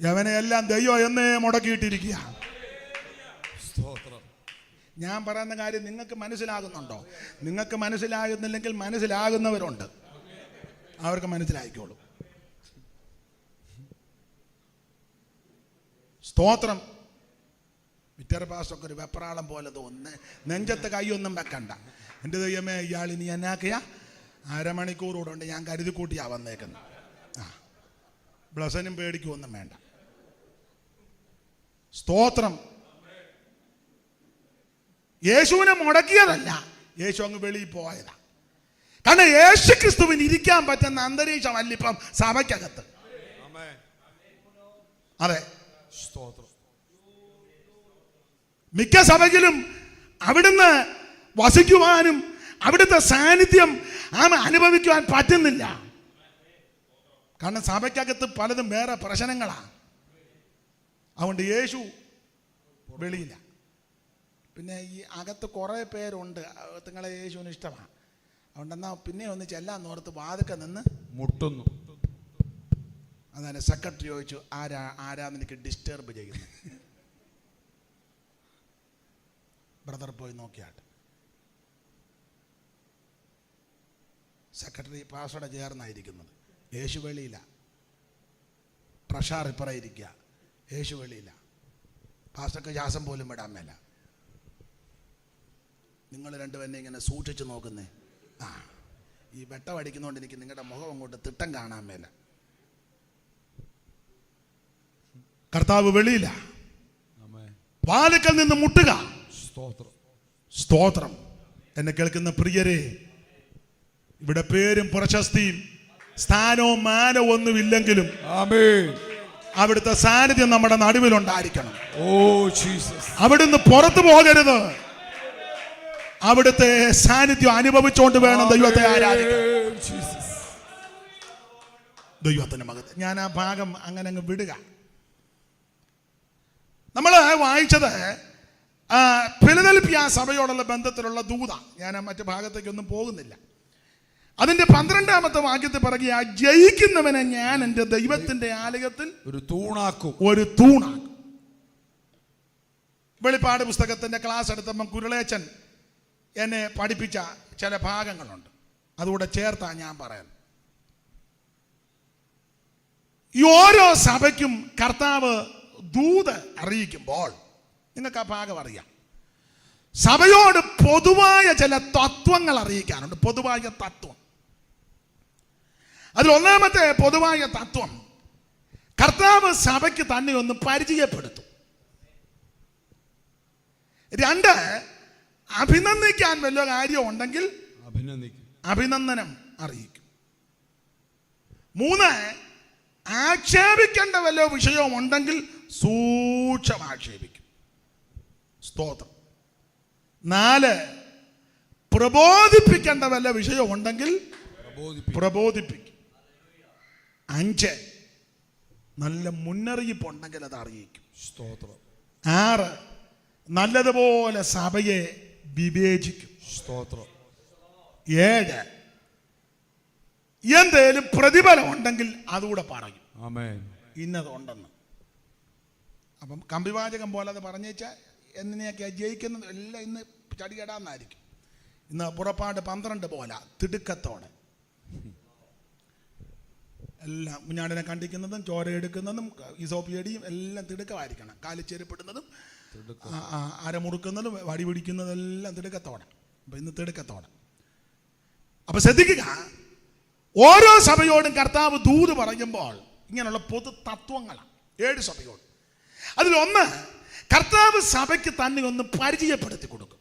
[SPEAKER 2] യവനെ എല്ലാം ദൈവം എന്നേ മുടക്കിയിട്ടിരിക്കുക. ഞാൻ പറയുന്ന കാര്യം നിങ്ങൾക്ക് മനസ്സിലാകുന്നുണ്ടോ? നിങ്ങൾക്ക് മനസ്സിലാകുന്നില്ലെങ്കിൽ മനസ്സിലാകുന്നവരുണ്ട്, അവർക്ക് മനസ്സിലായിക്കോളും. സ്തോത്രം. വിറ്റർ പാസ്റ്റൊക്കെ ഒരു വെപ്രാളം പോലെ തോന്നുന്നു. നെഞ്ചത്തെ കൈയൊന്നും വെക്കണ്ട. എൻ്റെ ദൈവമേ, ഇയാൾ ഇനി എന്നാക്കിയ 1/2 മണിക്കൂർ കൂടെ ഉണ്ട്, ഞാൻ കരുതി കൂട്ടിയാ വന്നേക്കുന്നത്. ബ്ലസനും പേടിക്കൊന്നും വേണ്ട. സ്തോത്രം. യേശുവിനെ മുടക്കിയതല്ല, യേശു അങ്ങ് വെളിയിൽ പോയതാ. കാരണം യേശു ക്രിസ്തുവിന് ഇരിക്കാൻ പറ്റുന്ന അന്തരീക്ഷമല്ല ഇപ്പം സഭയ്ക്കകത്ത്. അതെ, മിക്ക സഭയിലും അവിടുന്ന് വസിക്കുവാനും അവിടുത്തെ സാന്നിധ്യം അനുഭവിക്കുവാൻ പറ്റുന്നില്ല. കാരണം സഭയ്ക്കകത്ത് പലതും വേറെ പ്രശ്നങ്ങളാണ്. അതുകൊണ്ട് യേശു വെളിയില്ല. പിന്നെ ഈ അകത്ത് കുറേ പേരുണ്ട്, നിങ്ങളെ യേശുവിന് ഇഷ്ടമാണ്. അതുകൊണ്ട് എന്നാൽ പിന്നെ ഒന്ന് ചെല്ലാൻ ഓർത്ത് വാതിക്ക നിന്ന്
[SPEAKER 3] മുട്ടുന്നു.
[SPEAKER 2] അതാണ് സെക്രട്ടറി ചോദിച്ചു, ആരാ നിനക്ക് ഡിസ്റ്റർബ് ചെയ്യുന്നു? ബ്രദർ പോയി നോക്കിയാട്ട്. സെക്രട്ടറി പാസ്റ്ററുടെ ചേർന്നായിരിക്കുന്നത്. യേശു വെളിയില്ല. പ്രഷാർ ഇപ്പറ ഇരിക്കുക, യേശു വെളിയില്ല. പാസ്റ്റർക്ക് ശ്വാസം പോലും വിടാൻ മേല. നിങ്ങൾ രണ്ടുപേരെ ഇങ്ങനെ സൂക്ഷിച്ച് നോക്കുന്നേ. ഈ വെട്ടം അടിക്കുന്നതുകൊണ്ട് എനിക്ക് നിങ്ങളുടെ മുഖം അങ്ങോട്ട് തിട്ടം കാണാൻ മേല. കർത്താവ് വെളിയില്ല. വാതിക്കൽ നിന്ന് മുട്ടുക. സ്തോത്രം. എന്നെ കേൾക്കുന്ന പ്രിയരെ, ഇവിടെ പേരും പ്രശസ്തിയും സ്ഥാനവും മാനവും ഒന്നുമില്ലെങ്കിലും അവിടുത്തെ സാന്നിധ്യം നമ്മുടെ നടുവിലുണ്ടായിരിക്കണം. അവിടുന്ന് പുറത്തു പോകരുത്.
[SPEAKER 1] അവിടുത്തെ സാന്നിധ്യം അനുഭവിച്ചുകൊണ്ട് വേണം ദൈവത്തെ ആരാധിക്കാൻ. ദൈവത്തിന്റെ മകത്ത് ഞാൻ ആ ഭാഗം അങ്ങനെ അങ്ങ് വിടുക. നമ്മൾ വായിച്ചത് ഫിലദെൽഫിയ സഭയോടുള്ള ബന്ധത്തിലുള്ള ദൂത. ഞാൻ മറ്റു ഭാഗത്തേക്കൊന്നും പോകുന്നില്ല. അതിന്റെ 12-ാമത്തെ വാക്യത്തിൽ പറയുക, ജയിക്കുന്നവനെ ഞാൻ എൻ്റെ ദൈവത്തിന്റെ ആലയത്തിൽ
[SPEAKER 3] ഒരു തൂണാക്കും.
[SPEAKER 1] വെളിപ്പാട് പുസ്തകത്തിന്റെ ക്ലാസ് എടുത്തപ്പം കുരുളേച്ചൻ എന്നെ പഠിപ്പിച്ച ചില ഭാഗങ്ങളുണ്ട്. അതുകൂടെ ചേർത്താ ഞാൻ പറയുന്നത്. ഈ ഓരോ സഭയ്ക്കും കർത്താവ് ദൂത് അറിയിക്കുമ്പോൾ നിങ്ങൾക്ക് ആ ഭാഗം അറിയാം. സഭയോട് പൊതുവായ ചില തത്വങ്ങൾ അറിയിക്കാനുണ്ട്. പൊതുവായ തത്വം. അതിൽ ഒന്നാമത്തെ പൊതുവായ തത്വം, കർത്താവ് സഭയ്ക്ക് തന്നെ ഒന്ന് പരിചയപ്പെടുത്തും. 2, അഭിനന്ദിക്കാൻ വല്ല കാര്യം ഉണ്ടെങ്കിൽ അഭിനന്ദനം അറിയിക്കും. 3, ആക്ഷേപിക്കേണ്ട വല്ല വിഷയവും ഉണ്ടെങ്കിൽ സൂക്ഷ്മം ആക്ഷേപിക്കും. സ്തോത്രം. 4, പ്രബോധിപ്പിക്കേണ്ട വല്ല വിഷയവും ഉണ്ടെങ്കിൽ പ്രബോധിപ്പിക്കും. 5, നല്ല മുന്നറിയിപ്പ് ഉണ്ടെങ്കിൽ അത് അറിയിക്കും. സ്തോത്രം. 6, നല്ലതുപോലെ സഭയെ വിവേചിക്കും. സ്തോത്രം. 7, എന്തേലും പ്രതിഫലം ഉണ്ടെങ്കിൽ അതുകൂടെ പറയും. ഇന്നതുണ്ടെന്ന്. അപ്പം കമ്പിവാചകം പോലെ അത് പറഞ്ഞേച്ചാൽ എന്നിനെയൊക്കെയാ ജയിക്കുന്നത് എല്ലാം ഇന്ന് ചടികടാന്നായിരിക്കും. ഇന്ന് പുറപ്പാട് 12 പോലെ തിടുക്കത്തോടെ എല്ലാം കുഞ്ഞാടിനെ കണ്ടിക്കുന്നതും ചോര എടുക്കുന്നതും ഇസോപ്പിയടിയും എല്ലാം തിടുക്കമായിരിക്കണം. കാലിൽ ചെരുപ്പിടുന്നതും അരമുറുക്കുന്നതും വടി പിടിക്കുന്നതും എല്ലാം തിടുക്കത്തോടെ. അപ്പം ഇന്ന് തിടുക്കത്തോടെ. അപ്പം ശ്രദ്ധിക്കുക, ഓരോ സഭയോടും കർത്താവ് ദൂത് പറയുമ്പോൾ ഇങ്ങനെയുള്ള പൊതു തത്വങ്ങളാണ് 7 സഭയോട്. അതിലൊന്ന്, കർത്താവ് സഭയ്ക്ക് തന്നെ ഒന്ന് പരിചയപ്പെടുത്തി കൊടുക്കും.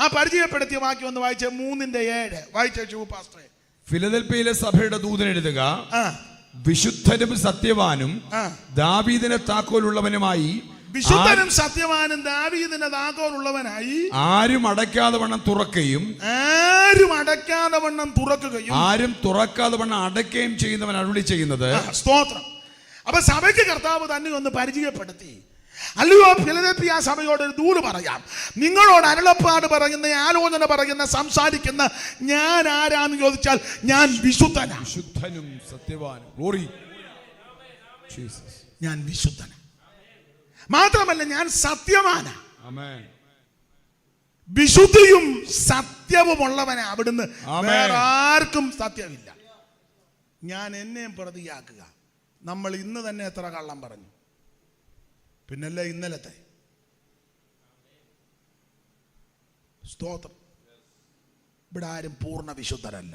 [SPEAKER 1] ആ പരിചയപ്പെടുത്തിയ വാക്യം ഒന്ന് വായിച്ച 3:7 വായിച്ചു പാസ്റ്ററെ.
[SPEAKER 3] ഫിലദെൽഫിയയിലെ സഭയുടെ ദൂതൻ എഴുതുക, വിശുദ്ധനും സത്യവാനും ദാവീദിന്റെ താക്കോലുള്ളവനുമായി,
[SPEAKER 1] വിശുദ്ധനും സത്യവാനും ദാവീദിന്റെ താക്കോലുള്ളവനായി,
[SPEAKER 3] ആരും അടയ്ക്കാതെ വണ്ണം തുറക്കുകയും ആരും തുറക്കാതെ വണ്ണം അടയ്ക്കുകയും ചെയ്യുന്നവൻ അരുളി ചെയ്യുന്നത്.
[SPEAKER 1] സ്തോത്രം. അപ്പൊ സഭയ്ക്ക് കർത്താവ് തന്നെ ഒന്ന് പരിചയപ്പെടുത്തി. അല്ലയോ ഫിലദെൽഫിയ സഭയോട് ഒരു ദൂത് പറയാം. നിങ്ങളോട് അരുളപ്പാട് പറയുന്ന, ആലോചന പറയുന്ന, സംസാരിക്കുന്ന ഞാൻ ആരാന്ന് ചോദിച്ചാൽ ഞാൻ വിശുദ്ധനാ.
[SPEAKER 3] വിശുദ്ധനും സത്യവാനും.
[SPEAKER 1] ഞാൻ വിശുദ്ധന. മാത്രമല്ല ഞാൻ സത്യവാനാ. വിശുദ്ധിയും സത്യവും ഉള്ളവനെ അവിടുന്ന് വേറെ ആർക്കും സത്യമില്ല. ഞാൻ എന്നെയും പ്രതിയാക്കുക. നമ്മൾ ഇന്ന് തന്നെ എത്ര കള്ളം പറഞ്ഞു, പിന്നല്ലേ ഇന്നലത്തെ. സ്തോത്രം. ഇവിടെ ആരും പൂർണ്ണ വിശുദ്ധരല്ല.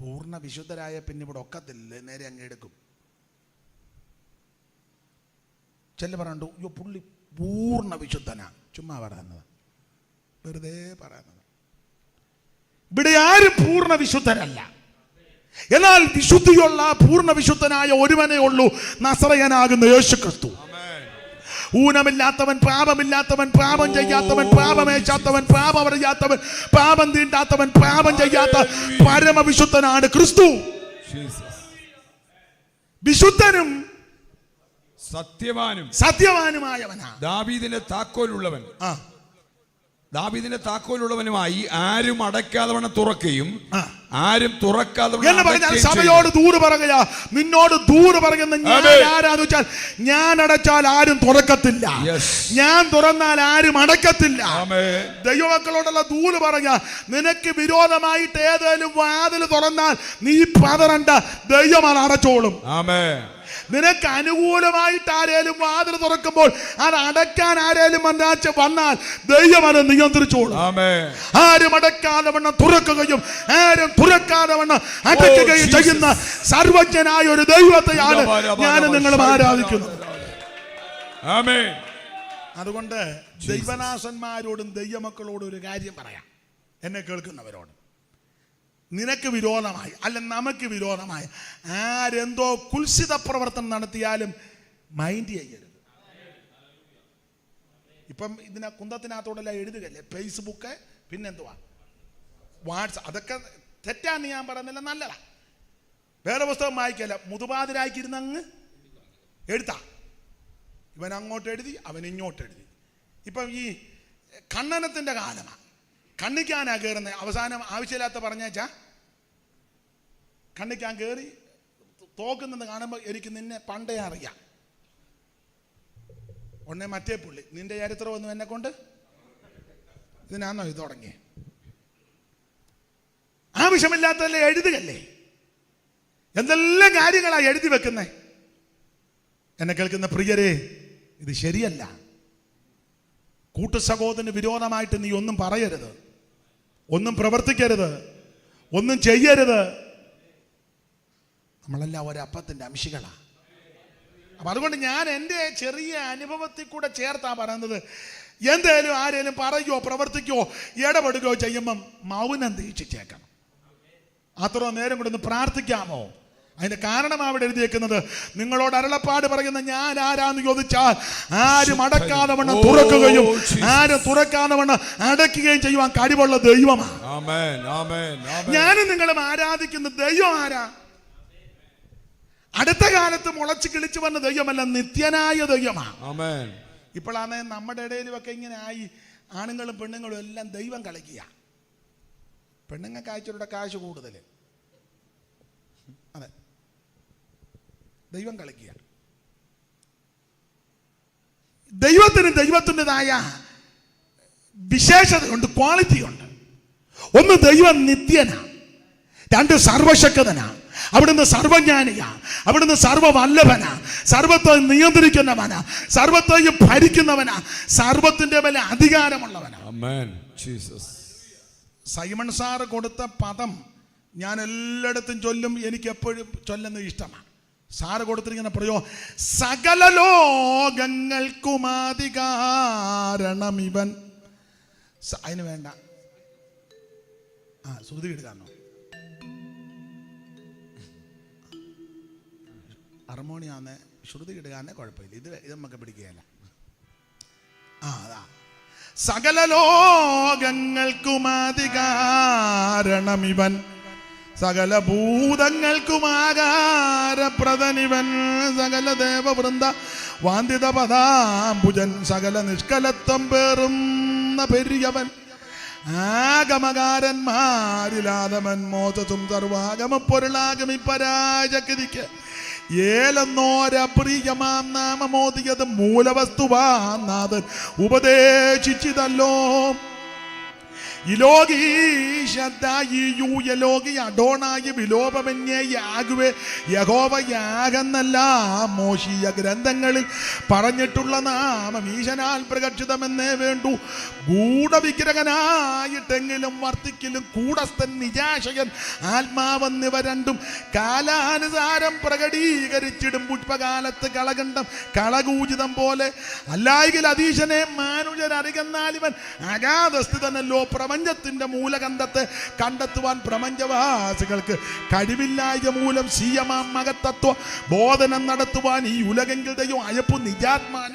[SPEAKER 1] പൂർണ്ണ വിശുദ്ധരായ പിന്നെ ഇവിടെ ഒക്കത്തില്ല, നേരെ അങ്ങ് എടുക്കും. ചെല്ല പറയണ്ടു, അയ്യോ പുള്ളി പൂർണ്ണ വിശുദ്ധനാ. ചുമ്മാ പറയുന്നത്, വെറുതെ പറയുന്നത്. ഇവിടെ ആരും പൂർണ്ണ വിശുദ്ധരല്ല. എന്നാൽ വിശുദ്ധിയുള്ള പൂർണ്ണ വിശുദ്ധനായ ഒരുവനേ ഉള്ളൂ, നസറയനാകുന്ന യേശുക്രിസ്തു. ഊനമില്ലാത്തവൻ, പാപമില്ലാത്തവൻ, പാപം ചെയ്യാത്തവൻ, പാപമേശാത്തവൻ, പാപം അറിയാത്തവൻ, പാപം തീണ്ടാത്തവൻ, പാപം ചെയ്യാത്ത പരമവിശുദ്ധനാണ് ക്രിസ്തു. വിശുദ്ധനും സത്യവാനുമായവനാ.
[SPEAKER 3] ദാവീദിന്റെ താക്കോലുള്ളവൻ. ദാവീദിന്റെ താക്കോലുള്ളവനുമായി ആരും അടയ്ക്കാതെ വണ്ണം തുറക്കുകയും ആരും തുറക്കാതെ
[SPEAKER 1] എന്ന് പറഞ്ഞാൽ സഭയോട് ദൂര് പറയുക. നിന്നോട് ദൂര് പറയുന്ന ഞാൻ ആരാന്ന് വെച്ചാൽ, ഞാൻ അടച്ചാൽ ആരും തുറക്കത്തില്ല, ഞാൻ തുറന്നാൽ ആരും അടക്കത്തില്ല. ദൈവമക്കളോടുള്ള ദൂര് പറയുക. നിനക്ക് വിരോധമായിട്ട് ഏതെങ്കിലും വാതിൽ തുറന്നാൽ നീ പതറണ്ട, ദൈവം അത് അടച്ചോളും. നിനക്ക് അനുകൂലമായിട്ട് ആരേലും വാതിൽ തുറക്കുമ്പോൾ അത് അടയ്ക്കാൻ ആരേലും വന്നാൽ ദൈവം അത് നിയന്ത്രിച്ചോളും. ആരും അടയ്ക്കാതെ വണ്ണം തുറക്കുകയും ആരും തുറക്കാതെ വണ്ണം അടയ്ക്കുകയും ചെയ്യുന്ന സർവജ്ഞനായ ഒരു ദൈവത്തെയാണ് ഞാൻ നിങ്ങളും ആരാധിക്കുന്നത്. അതുകൊണ്ട് ദൈവനാശന്മാരോടും ദൈവമക്കളോടും ഒരു കാര്യം പറയാം, എന്നെ കേൾക്കുന്നവരോട്. നിനക്ക് വിരോധമായി അല്ല നമുക്ക് വിരോധമായി ആരെന്തോ കുൽസിത പ്രവർത്തനം നടത്തിയാലും മൈൻഡ് ചെയ്യരുത്. ഇപ്പം ഇതിനെ കുന്തത്തിനകത്തോടെല്ലാം എഴുതുകയല്ലേ, ഫേസ്ബുക്ക്,
[SPEAKER 2] പിന്നെന്തുവാ അതൊക്കെ തെറ്റാന്ന് ഞാൻ പറയുന്നില്ല, നല്ലതാ. വേറെ പുസ്തകം വായിക്കല്ല, മുതുപാതിരാക്കിയിരുന്നങ്ങ് എഴുത്താ. ഇവൻ അങ്ങോട്ട് എഴുതി, അവൻ ഇങ്ങോട്ട് എഴുതി. ഇപ്പം ഈ ഖണ്ഡനത്തിൻ്റെ കാലമാണ്. ഖണ്ഡിക്കാനാ കയറുന്നത്. അവസാനം ആവശ്യമില്ലാത്ത പറഞ്ഞേച്ചാ ഖണ്ഡിക്കാൻ കയറി തോക്കുന്നത് കാണുമ്പോൾ എനിക്ക് നിന്നെ പണ്ടേ അറിയാം. ഉടനെ മറ്റേ പുള്ളി, നിന്റെ ചരിത്രം ഒന്നും എന്നെ കൊണ്ട് ഇതിനാന്നോ ഇത് തുടങ്ങി? ആവശ്യമില്ലാത്തതല്ലേ എഴുതുകല്ലേ? എന്തെല്ലാം കാര്യങ്ങളാ എഴുതി വെക്കുന്നേ. എന്നെ കേൾക്കുന്ന പ്രിയരെ, ഇത് ശരിയല്ല. കൂട്ടു സഹോദരന് വിരോധമായിട്ട് നീ ഒന്നും പറയരുത്, ഒന്നും പ്രവർത്തിക്കരുത്, ഒന്നും ചെയ്യരുത്. നമ്മളെല്ലാം ഒരപ്പത്തിൻ്റെ അംശികളാ. അപ്പം അതുകൊണ്ട് ഞാൻ എൻ്റെ ചെറിയ അനുഭവത്തിൽ കൂടെ ചേർത്താ പറയുന്നത്. എന്തേലും ആരേലും പറയുകയോ പ്രവർത്തിക്കുകയോ ഇടപെടുകയോ ചെയ്യുമ്പം മൗനം ദീക്ഷിച്ചേക്കണം. അത്ര നേരം കൂടെ ഒന്ന് പ്രാർത്ഥിക്കാമോ? അതിന്റെ കാരണം അവിടെ എഴുതിയേക്കുന്നത്, നിങ്ങളോട് അരുളപ്പാട് പറയുന്ന ഞാൻ ആരാന്ന് ചോദിച്ചാൽ ആരും അടക്കാതെ വണ്ണം തുറക്കുകയും ആരും തുറക്കാതെ വണ്ണം അടയ്ക്കുകയും ചെയ്യുവാൻ കഴിവുള്ള ദൈവമാണ്. ഞാനും നിങ്ങളും ആരാധിക്കുന്ന ദൈവം ആരാ? അടുത്ത കാലത്ത് മുളച്ച് കിളിച്ചു വന്ന ദൈവമല്ല, നിത്യനായ ദൈവമാണ്. ഇപ്പോഴാണ് നമ്മുടെ ഇടയിലുമൊക്കെ ഇങ്ങനെ ആയി, ആണുങ്ങളും പെണ്ണുങ്ങളും എല്ലാം ദൈവം കളിക്കുക. പെണ്ണുങ്ങൾക്ക് അയച്ചവരുടെ കാശ് കൂടുതൽ, അതെ, ദൈവം കളിക്കുക. ദൈവത്തിന് ദൈവത്തിൻ്റെതായ വിശേഷതയുണ്ട്, ക്വാളിറ്റി ഉണ്ട്. ഒന്ന്, ദൈവം നിത്യനാ. രണ്ട്, സർവശക്തനാ. അവിടുന്ന് സർവജ്ഞാനിയാ. അവിടുന്ന് സർവവല്ലഭനാ. സർവത്തെ നിയന്ത്രിക്കുന്നവനാ. സർവത്തെയും ഭരിക്കുന്നവനാ. സർവത്തിന്റെ മേലെ അധികാരമുള്ളവനാ. സൈമൺ സാറ് കൊടുത്ത പദം ഞാൻ എല്ലായിടത്തും ചൊല്ലും, എനിക്ക് എപ്പോഴും ചൊല്ലുന്നത് ഇഷ്ടമാണ്. സാറ് കൊടുത്തിരിക്കുന്ന പ്രയോഗം, സകല ലോകങ്ങൾക്കും അധികാരണം ഇവൻ. അതിന് വേണ്ട ശ്രുതി എടുക്കാന്നോ, ഹാർമോണിയാന്ന് ശ്രുതി ഇടുകാന്നെ കുഴപ്പമില്ല. ഇത് നമുക്ക് പിടിക്കുകയല്ല. അതാ, സകല ലോകങ്ങൾക്കും അധികാരണം ഇവൻ, സകല ഭൂതങ്ങൾക്കും ആകാരപ്രദനിവൻ, സകല ദേവവൃന്ദ വാന്തിത പദാംബുജൻ, സകല നിഷ്കലത്വം പേറുന്ന പെരിയവൻ, ആഗമകാരന്മാരിലാതമൻ, മോചസും സർവാഗമ പൊരുളാഗമി പരാജഗതിക്ക് ഏലെന്നോരപ്രിയമാം നാമമോദിയത് മൂലവസ്തുവാനാഥൻ ഉപദേശിച്ചിതല്ലോ. യഹോവയാകുന്നല്ല മോശീയ ഗ്രന്ഥങ്ങളിൽ പറഞ്ഞിട്ടുള്ള നാമം ഈശനാൽ പ്രകർഷിതമെന്നേ വേണ്ടു. ഗൂഢവിഗ്രഹനായിട്ടെങ്കിലും വർത്തിക്കലും കൂടസ്ഥൻ നിജാശയൻ ആത്മാവെന്നിവ രണ്ടും കാലാനുസാരം പ്രകടീകരിച്ചിടും. പുഷ്പകാലത്ത് കളകണ്ഠം കളകൂചിതം പോലെ അല്ലായെങ്കിൽ അതീശനെ മാനുജരറികന്നാൽ ഇവൻ അഗാധസ്ഥിതനല്ലോ. പ്രപഞ്ചത്തിന്റെ മൂലകന്ധത്തെ കണ്ടെത്തുവാൻ പ്രപഞ്ചവാസികൾക്ക് കഴിവില്ലായ മൂലം സീയമാം മകത്തത്വ ബോധനം നടത്തുവാൻ ഈ ഉലകെങ്കിൽ ദൈവം അയപ്പു നിജാത്മാന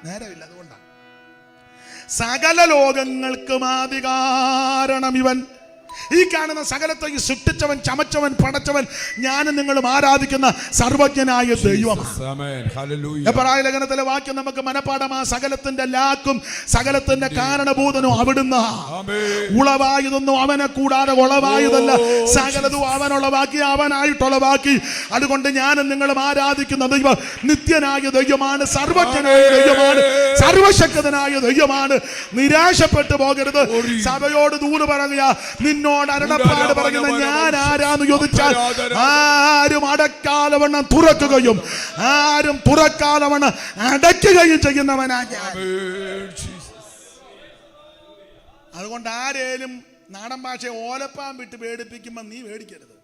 [SPEAKER 2] നേരമില്ല. അതുകൊണ്ടാണ് സകല ലോകങ്ങൾക്കും അധികാരണം ഇവൻ. ഈ കാണുന്ന സകലത്തെയും സൃഷ്ടിച്ചവൻ, ചമച്ചവൻ, പടച്ചവൻ, ഞാനും നിങ്ങളും ആരാധിക്കുന്ന സർവജ്ഞനായ ദൈവമാണ്. എബ്രായ ലേഖനത്തിലെ വാക്യം നമുക്ക് മനപ്പാടമാ. സകലത്തിന്റെ ലാക്കും സകലത്തിന്റെ കാരണഭൂതനും അവിടുന്ന്. ഉളവായതൊന്നും അവനെ കൂടാതെ ഉളവായതല്ല, സകലതും അവനുളവാക്കി അവനായിട്ടുളവാക്കി. അതുകൊണ്ട് ഞാനും നിങ്ങളും ആരാധിക്കുന്ന ദൈവം നിത്യനായ ദൈവമാണ്, സർവജ്ഞനായ ദൈവമാണ്, സർവശക്തനായ ദൈവമാണ്. നിരാശപ്പെട്ടു പോകരുത്. സഭയോട് ദൂത് പറയുക, നിന്നോട് അരുളപ്പാട് പറയുന്ന ഞാൻ ആരാന്ന് ചോദിച്ചാൽ ആരും അടക്കാതെ വണ്ണം തുറക്കുകയും ആരും തുറക്കാതെ വണ്ണം അടയ്ക്കുകയും ചെയ്യുന്നവനാ ഞാൻ. അതുകൊണ്ട് ആരേലും നാടൻ ഭാഷയെ ഓലപ്പാൻ വിട്ട് പേടിപ്പിക്കുമ്പോൾ നീ പേടിക്കരുത്,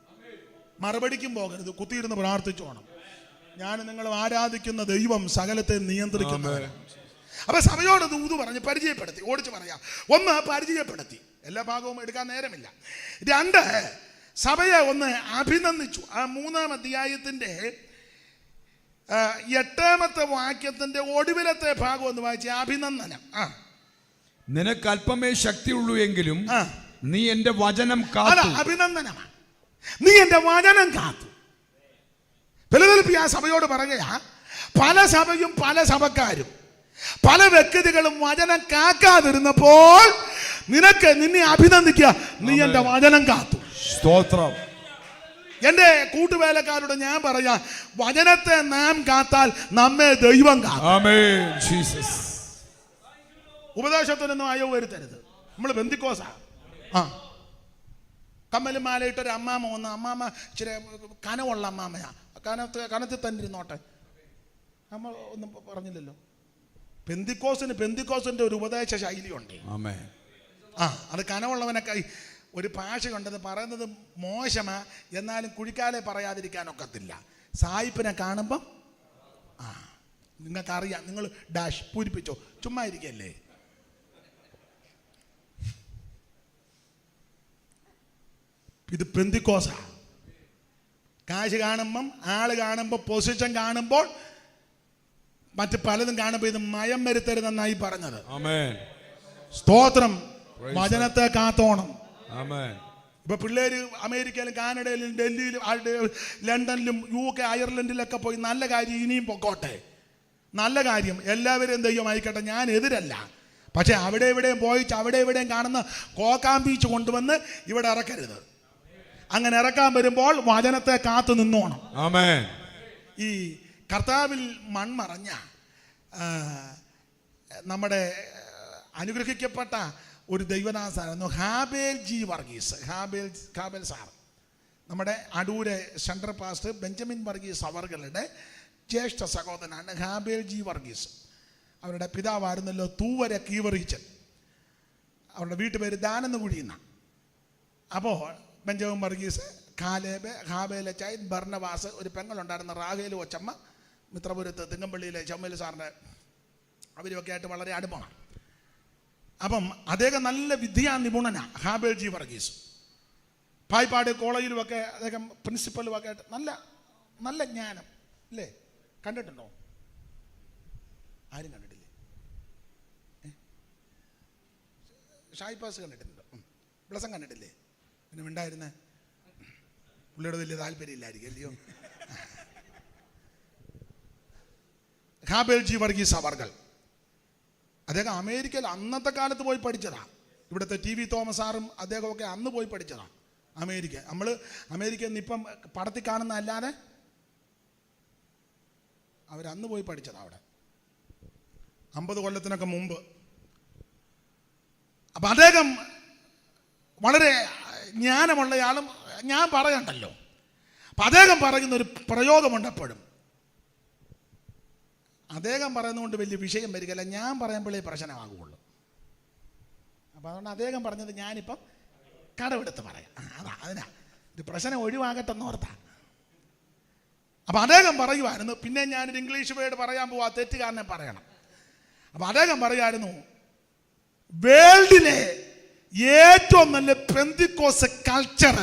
[SPEAKER 2] മറുപടിക്കും പോകരുത്, കുത്തിയിരുന്ന് പ്രാർത്ഥിച്ചോണം. ഞാൻ നിങ്ങൾ ആരാധിക്കുന്ന ദൈവം സകലത്തെ നിയന്ത്രിക്കുന്നവരാണ്. അപ്പൊ സഭയോട് ദൂത് പറഞ്ഞ് പരിചയപ്പെടുത്തി, ഓടിച്ച് പറയാം. ഒന്ന്, പരിചയപ്പെടുത്തി, എല്ലാ ഭാഗവും എടുക്കാൻ നേരമില്ല. രണ്ട്, സഭയെ ഒന്ന് അഭിനന്ദിച്ചു. ആ 3-ാം അധ്യായത്തിന്റെ 8-ാമത്തെ വാക്യത്തിന്റെ ഒടുവിലത്തെ ഭാഗം ഒന്ന് വായിച്ച അഭിനന്ദനം.
[SPEAKER 3] നിനക്ക് അല്പമേ ശക്തിയുള്ളൂ എങ്കിലും
[SPEAKER 2] ആ.
[SPEAKER 3] നീ എന്റെ വചനം
[SPEAKER 2] അതാ
[SPEAKER 3] കാത്തു.
[SPEAKER 2] അഭിനന്ദനമാണ്. നീ എന്റെ വചനം കാത്തു. ഫിലദൽഫിയ സഭയോട് പറയുകയാ, പല സഭയും പല സഭക്കാരും പല വ്യക്തികളും വചനം കാക്കാതിരുന്നപ്പോൾ നിന്നെ അഭിനന്ദിക്കുക, നീ എന്റെ വചനം കാത്തു.
[SPEAKER 3] സ്തോത്രം.
[SPEAKER 2] എന്റെ കൂട്ടുവേലക്കാരോട് ഞാൻ പറയാ, വചനത്തെ നാം കാത്താൽ നമ്മെ ദൈവം കാക്കും.
[SPEAKER 3] ആമേൻ ജീസസ്.
[SPEAKER 2] ഉപദേശത്തിനൊന്നും അയവ് വരുത്തരുത്. നമ്മൾ ബന്ധിക്കോസാ. ആ, കമ്മലും മാലയിട്ടൊരു അമ്മാമ വന്ന്, അമ്മാമ ഇച്ചിരി കനമുള്ള അമ്മാമയാ, കനത്തിൽ തന്നെ ഇരുന്നോട്ടെ, നമ്മൾ ഒന്നും പറഞ്ഞില്ലല്ലോ. പെന്തിക്കോസിന്റെ ഒരു ഉപദേശ ശൈലിയുണ്ട്.
[SPEAKER 3] ആമേൻ.
[SPEAKER 2] ആ, അത് കനമുള്ളവനൊക്കെ ഒരു ഭാഷ കൊണ്ടത് പറയുന്നത് മോശമാ, എന്നാലും കുഴിക്കാലെ പറയാതിരിക്കാനൊക്കത്തില്ല. സായിപ്പിനെ കാണുമ്പം ആ, നിങ്ങൾക്കറിയാം, നിങ്ങൾ ഡാഷ് പൂരിപ്പിച്ചോ, ചുമ്മാ ഇരിക്കല്ലേ. ഇത് പെന്തിക്കോസാ. കാശ് കാണുമ്പം, ആള് കാണുമ്പോൾ, പൊസിഷൻ കാണുമ്പോൾ, മറ്റ് പലതും കാണുമ്പോൾ ഇത് മയം വരുത്തരുതെന്നായി പറഞ്ഞത്.
[SPEAKER 3] ആമേൻ.
[SPEAKER 2] സ്തോത്രം. വചനത്തെ കാത്തോണം.
[SPEAKER 3] ആമേൻ.
[SPEAKER 2] ഇപ്പൊ പിള്ളേര് അമേരിക്കയിലും കാനഡയിലും ഡൽഹിയിലും ലണ്ടനിലും UK അയർലൻഡിലൊക്കെ പോയി, നല്ല കാര്യം, ഇനിയും പൊക്കോട്ടെ, നല്ല കാര്യം, എല്ലാവരെയും ദൈവം അയക്കട്ടെ, ഞാൻ എതിരല്ല. പക്ഷെ അവിടെ ഇവിടെയും പോയി അവിടെ ഇവിടെയും കാണുന്ന കോക്കാമ്പീച്ച് കൊണ്ടുവന്ന് ഇവിടെ ഇറക്കരുത്. അങ്ങനെ ഇറക്കാൻ വരുമ്പോൾ വചനത്തെ കാത്തു നിന്നോണം.
[SPEAKER 3] ആമേൻ.
[SPEAKER 2] ഈ കർത്താവിൽ മൺമറഞ്ഞ നമ്മുടെ അനുഗ്രഹിക്കപ്പെട്ട ഒരു ദൈവദാസനായിരുന്നു ഹാബേൽ ജി വർഗീസ്. ഹാബേൽ സാർ നമ്മുടെ അടൂരെ സെൻട്രൽ പാസ്റ്റർ ബെഞ്ചമിൻ വർഗീസ് അവറുകളുടെ ജ്യേഷ്ഠ സഹോദരനാണ് ഹാബേൽ ജി വർഗീസ്. അവരുടെ പിതാവായിരുന്നല്ലോ തൂവര കീവറിച്ചൻ. അവരുടെ വീട്ടുപേര് ദാനെന്ന് കുഴിയുന്ന. അപ്പോൾ ബെഞ്ചമിൻ വർഗീസ്, കാലേബ്, ഹാബേലച്ചായ്, ബർണവാസ്, ഒരു പെങ്ങളുണ്ടായിരുന്ന റാഹേൽ കൊച്ചമ്മ, മിത്രപുരത്ത് തിങ്കമ്പള്ളിയിലെ ചമ്മൽ സാറിൻ്റെ അവരുമൊക്കെ ആയിട്ട് വളരെ അടുപ്പമാണ്. അപ്പം അദ്ദേഹം നല്ല വിദ്യാ നിപുണനാണ് ഹാബേൽ ജി വർഗീസ്. പായിപ്പാട് കോളേജിലുമൊക്കെ അദ്ദേഹം പ്രിൻസിപ്പലുമൊക്കെ ആയിട്ട് നല്ല നല്ല ജ്ഞാനം അല്ലേ? കണ്ടിട്ടുണ്ടോ? ആരും കണ്ടിട്ടില്ലേ? ഷായിപ്പാസ് കണ്ടിട്ടുണ്ടോ? ബ്ലസം കണ്ടിട്ടില്ലേ? പിന്നെ ഉണ്ടായിരുന്നേ പുള്ളിയോട് വലിയ താല്പര്യമില്ലായിരിക്കും അല്ലയോ? ഹാബേൽ ജി വർഗീസ് അവർകൾ അദ്ദേഹം അമേരിക്കയിൽ അന്നത്തെ കാലത്ത് പോയി പഠിച്ചതാ. ഇവിടുത്തെ TV തോമസ് സാറും അദ്ദേഹമൊക്കെ അന്ന് പോയി പഠിച്ചതാ അമേരിക്ക. നമ്മൾ അമേരിക്കയിൽ നിന്ന് ഇപ്പം പടത്തിൽ കാണുന്ന അല്ലാതെ അവരന്ന് പോയി പഠിച്ചതാ അവിടെ 50 കൊല്ലത്തിനൊക്കെ മുമ്പ്. അപ്പം അദ്ദേഹം വളരെ ജ്ഞാനമുള്ളയാളും ഞാൻ പറയണ്ടല്ലോ. അപ്പം അദ്ദേഹം പറയുന്നൊരു പ്രയോഗമുണ്ട് എപ്പോഴും. അദ്ദേഹം പറയുന്നതുകൊണ്ട് വലിയ വിഷയം വരികയല്ല, ഞാൻ പറയുമ്പോഴേ പ്രശ്നമാകുള്ളൂ. അപ്പം അതുകൊണ്ട് അദ്ദേഹം പറഞ്ഞത് ഞാനിപ്പം കടമെടുത്ത് പറയാം. അതിനാ ഇത് പ്രശ്നം ഒഴിവാകട്ടെന്ന് ഓർത്താ. അപ്പം അദ്ദേഹം പറയുമായിരുന്നു, പിന്നെ ഞാനൊരു ഇംഗ്ലീഷ് വേർഡ് പറയാൻ പോവാ, തെറ്റുകാരനെ പറയണം. അപ്പം അദ്ദേഹം പറയുമായിരുന്നു, വേൾഡിലെ ഏറ്റവും നല്ല പെന്തിക്കോസ് കൾച്ചർ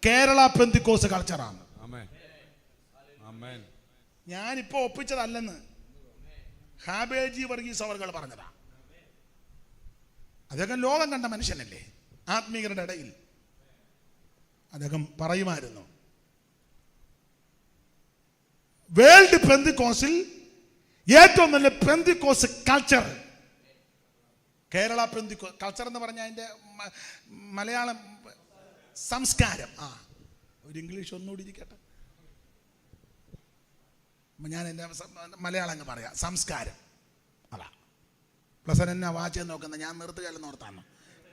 [SPEAKER 2] കേരള പെന്തിക്കോസ് കൾച്ചറാണ്. ഞാനിപ്പോൾ ഒപ്പിച്ചതല്ലെന്ന് ഹാബേൽ ജി വർഗീസ് അവർ പറഞ്ഞതാ. അദ്ദേഹം ലോകം കണ്ട മനുഷ്യനല്ലേ, ആത്മീയരുടെ ഇടയിൽ. അദ്ദേഹം പറയുമായിരുന്നു, വേൾഡ് പെന്തിക്കോസിൽ ഏറ്റവും നല്ല പെന്തിക്കോസ് കൾച്ചർ കേരള പെന്തിക്കോസ് കൾച്ചർ എന്ന് പറഞ്ഞാൽ അതിൻ്റെ മലയാളം സംസ്കാരം. ഒരു ഇംഗ്ലീഷ് ഒന്നുകൂടി ഇരിക്കട്ടെ, ഞാൻ എൻ്റെ മലയാളം അങ്ങ് പറയാം, സംസ്കാരം. അതാ പ്ലസ് എന്നാ വാച്ച് നോക്കുന്നത്, ഞാൻ നിർത്തുകയല്ലെന്ന് ഓർത്താണ്.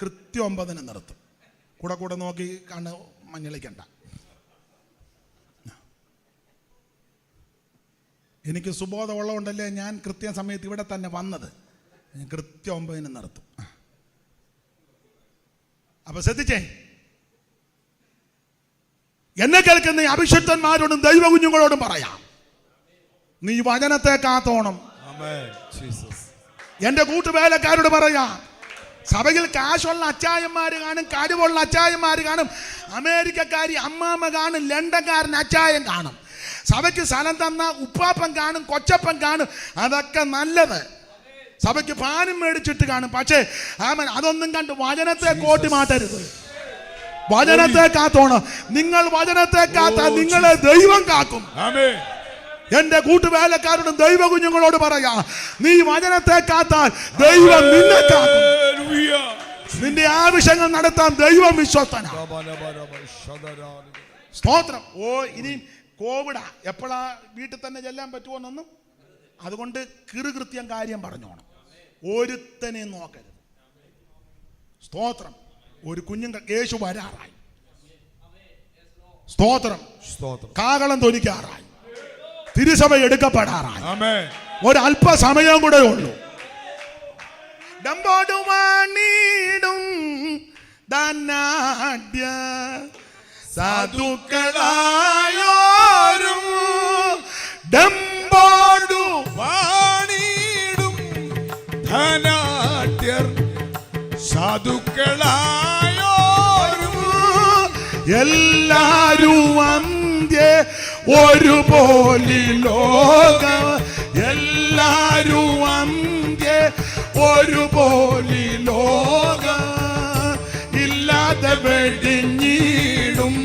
[SPEAKER 2] കൃത്യം 9 നിർത്തും. കൂടെ നോക്കി കണ്ണ് മഞ്ഞളിക്കണ്ട. എനിക്ക് സുബോധമുള്ളതുകൊണ്ടല്ലേ ഞാൻ കൃത്യസമയത്ത് ഇവിടെ തന്നെ വന്നത്. ഞാൻ കൃത്യം 9 നിർത്തും. അപ്പൊ ശ്രദ്ധിച്ചേ, എന്നെ കേൾക്കുന്ന അഭിഷിക്തന്മാരോടും ദൈവ കുഞ്ഞുങ്ങളോടും പറയാം, നീ വചനത്തെ കാത്തോണം. എന്റെ കൂട്ടുവേലക്കാരോട് പറയാം, സഭയിൽ കാശുള്ള അച്ചായന്മാര് കാണും, കഴിവുള്ള അച്ചായന്മാര് കാണും, അമേരിക്കക്കാരി അമ്മാമ്മ കാണും, ലണ്ടൻകാരൻ അച്ചായൻ കാണും, സഭയ്ക്ക് സ്ഥലം തന്ന ഉപ്പാപ്പൻ കാണും, കൊച്ചപ്പൻ കാണും. അതൊക്കെ നല്ലത്. സഭയ്ക്ക് ഫാനും മേടിച്ചിട്ട് കാണും. പക്ഷേ ആമേൻ, അതൊന്നും കണ്ട് വചനത്തെ കോട്ടി മാറ്റരുത്. വചനത്തെ കാത്തോണം. നിങ്ങൾ വചനത്തെ കാത്താൽ നിങ്ങളെ ദൈവം കാക്കും.
[SPEAKER 3] ആമേൻ.
[SPEAKER 2] എന്റെ കൂട്ടുവേലക്കാരോടും ദൈവ കുഞ്ഞുങ്ങളോട് പറയാ, നീ വചനത്തെ കാത്താൽ ദൈവം നിന്നെ കാക്കും.
[SPEAKER 3] ഹല്ലേലൂയ.
[SPEAKER 2] നിന്റെ ആവശ്യങ്ങൾ നടത്താൻ ദൈവം വിശ്വസ്തനാ. സ്തോത്രം. ഓ, ഇനി കോവിഡാ, എപ്പോഴാ വീട്ടിൽ തന്നെ ചെല്ലാൻ പറ്റുമോന്നൊന്നും. അതുകൊണ്ട് കൃത്യം കാര്യം പറഞ്ഞോണം. ഒരുത്തനെ നോക്കരുത്. സ്തോത്രം. ഒരു കുഞ്ഞുങ്ങൾ യേശു വരാറായി. സ്തോത്രം. കാഹളം തൊലിക്കാറായി. തിരുസഭ എടുക്കപ്പെടാറായി. ഒരല്പസമയം കൂടെ ഉള്ളൂ. ഡമ്പോടുവാണിടും ധനാഢ്യ സാധുക്കളായോരും
[SPEAKER 3] ഡമ്പോടുവാണിടും ധനാഢ്യർ സാധുക്കളായോരും
[SPEAKER 2] എല്ലാരും അന്ത്യ ഒരുപോലെ ലോക എല്ലാരും അന്ത്യ ഒരുപോലെ ലോക ഇല്ലാതെ വെടിഞ്ഞിടും.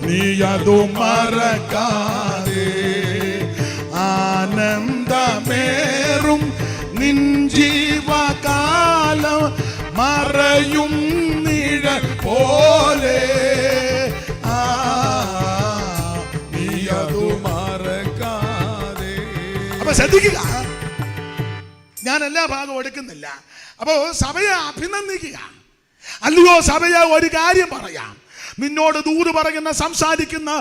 [SPEAKER 2] നീ അതു മറക്കാതെ ആനന്ദമേറും നിൻ ജീവകാലം മറയും നിഴൽ പോലെ. നീ അതു മറക്കാതെ. അപ്പൊ ശ്രദ്ധിക്കുക, ഞാൻ എല്ലാ ഭാഗവും എടുക്കുന്നില്ല. അപ്പോ സഭയെ അഭിനന്ദിക്കുക. അല്ലയോ സഭയെ, ഒരു കാര്യം പറയാം. നിന്നോട് ദൂത് പറയുന്ന സംസാരിക്കുന്ന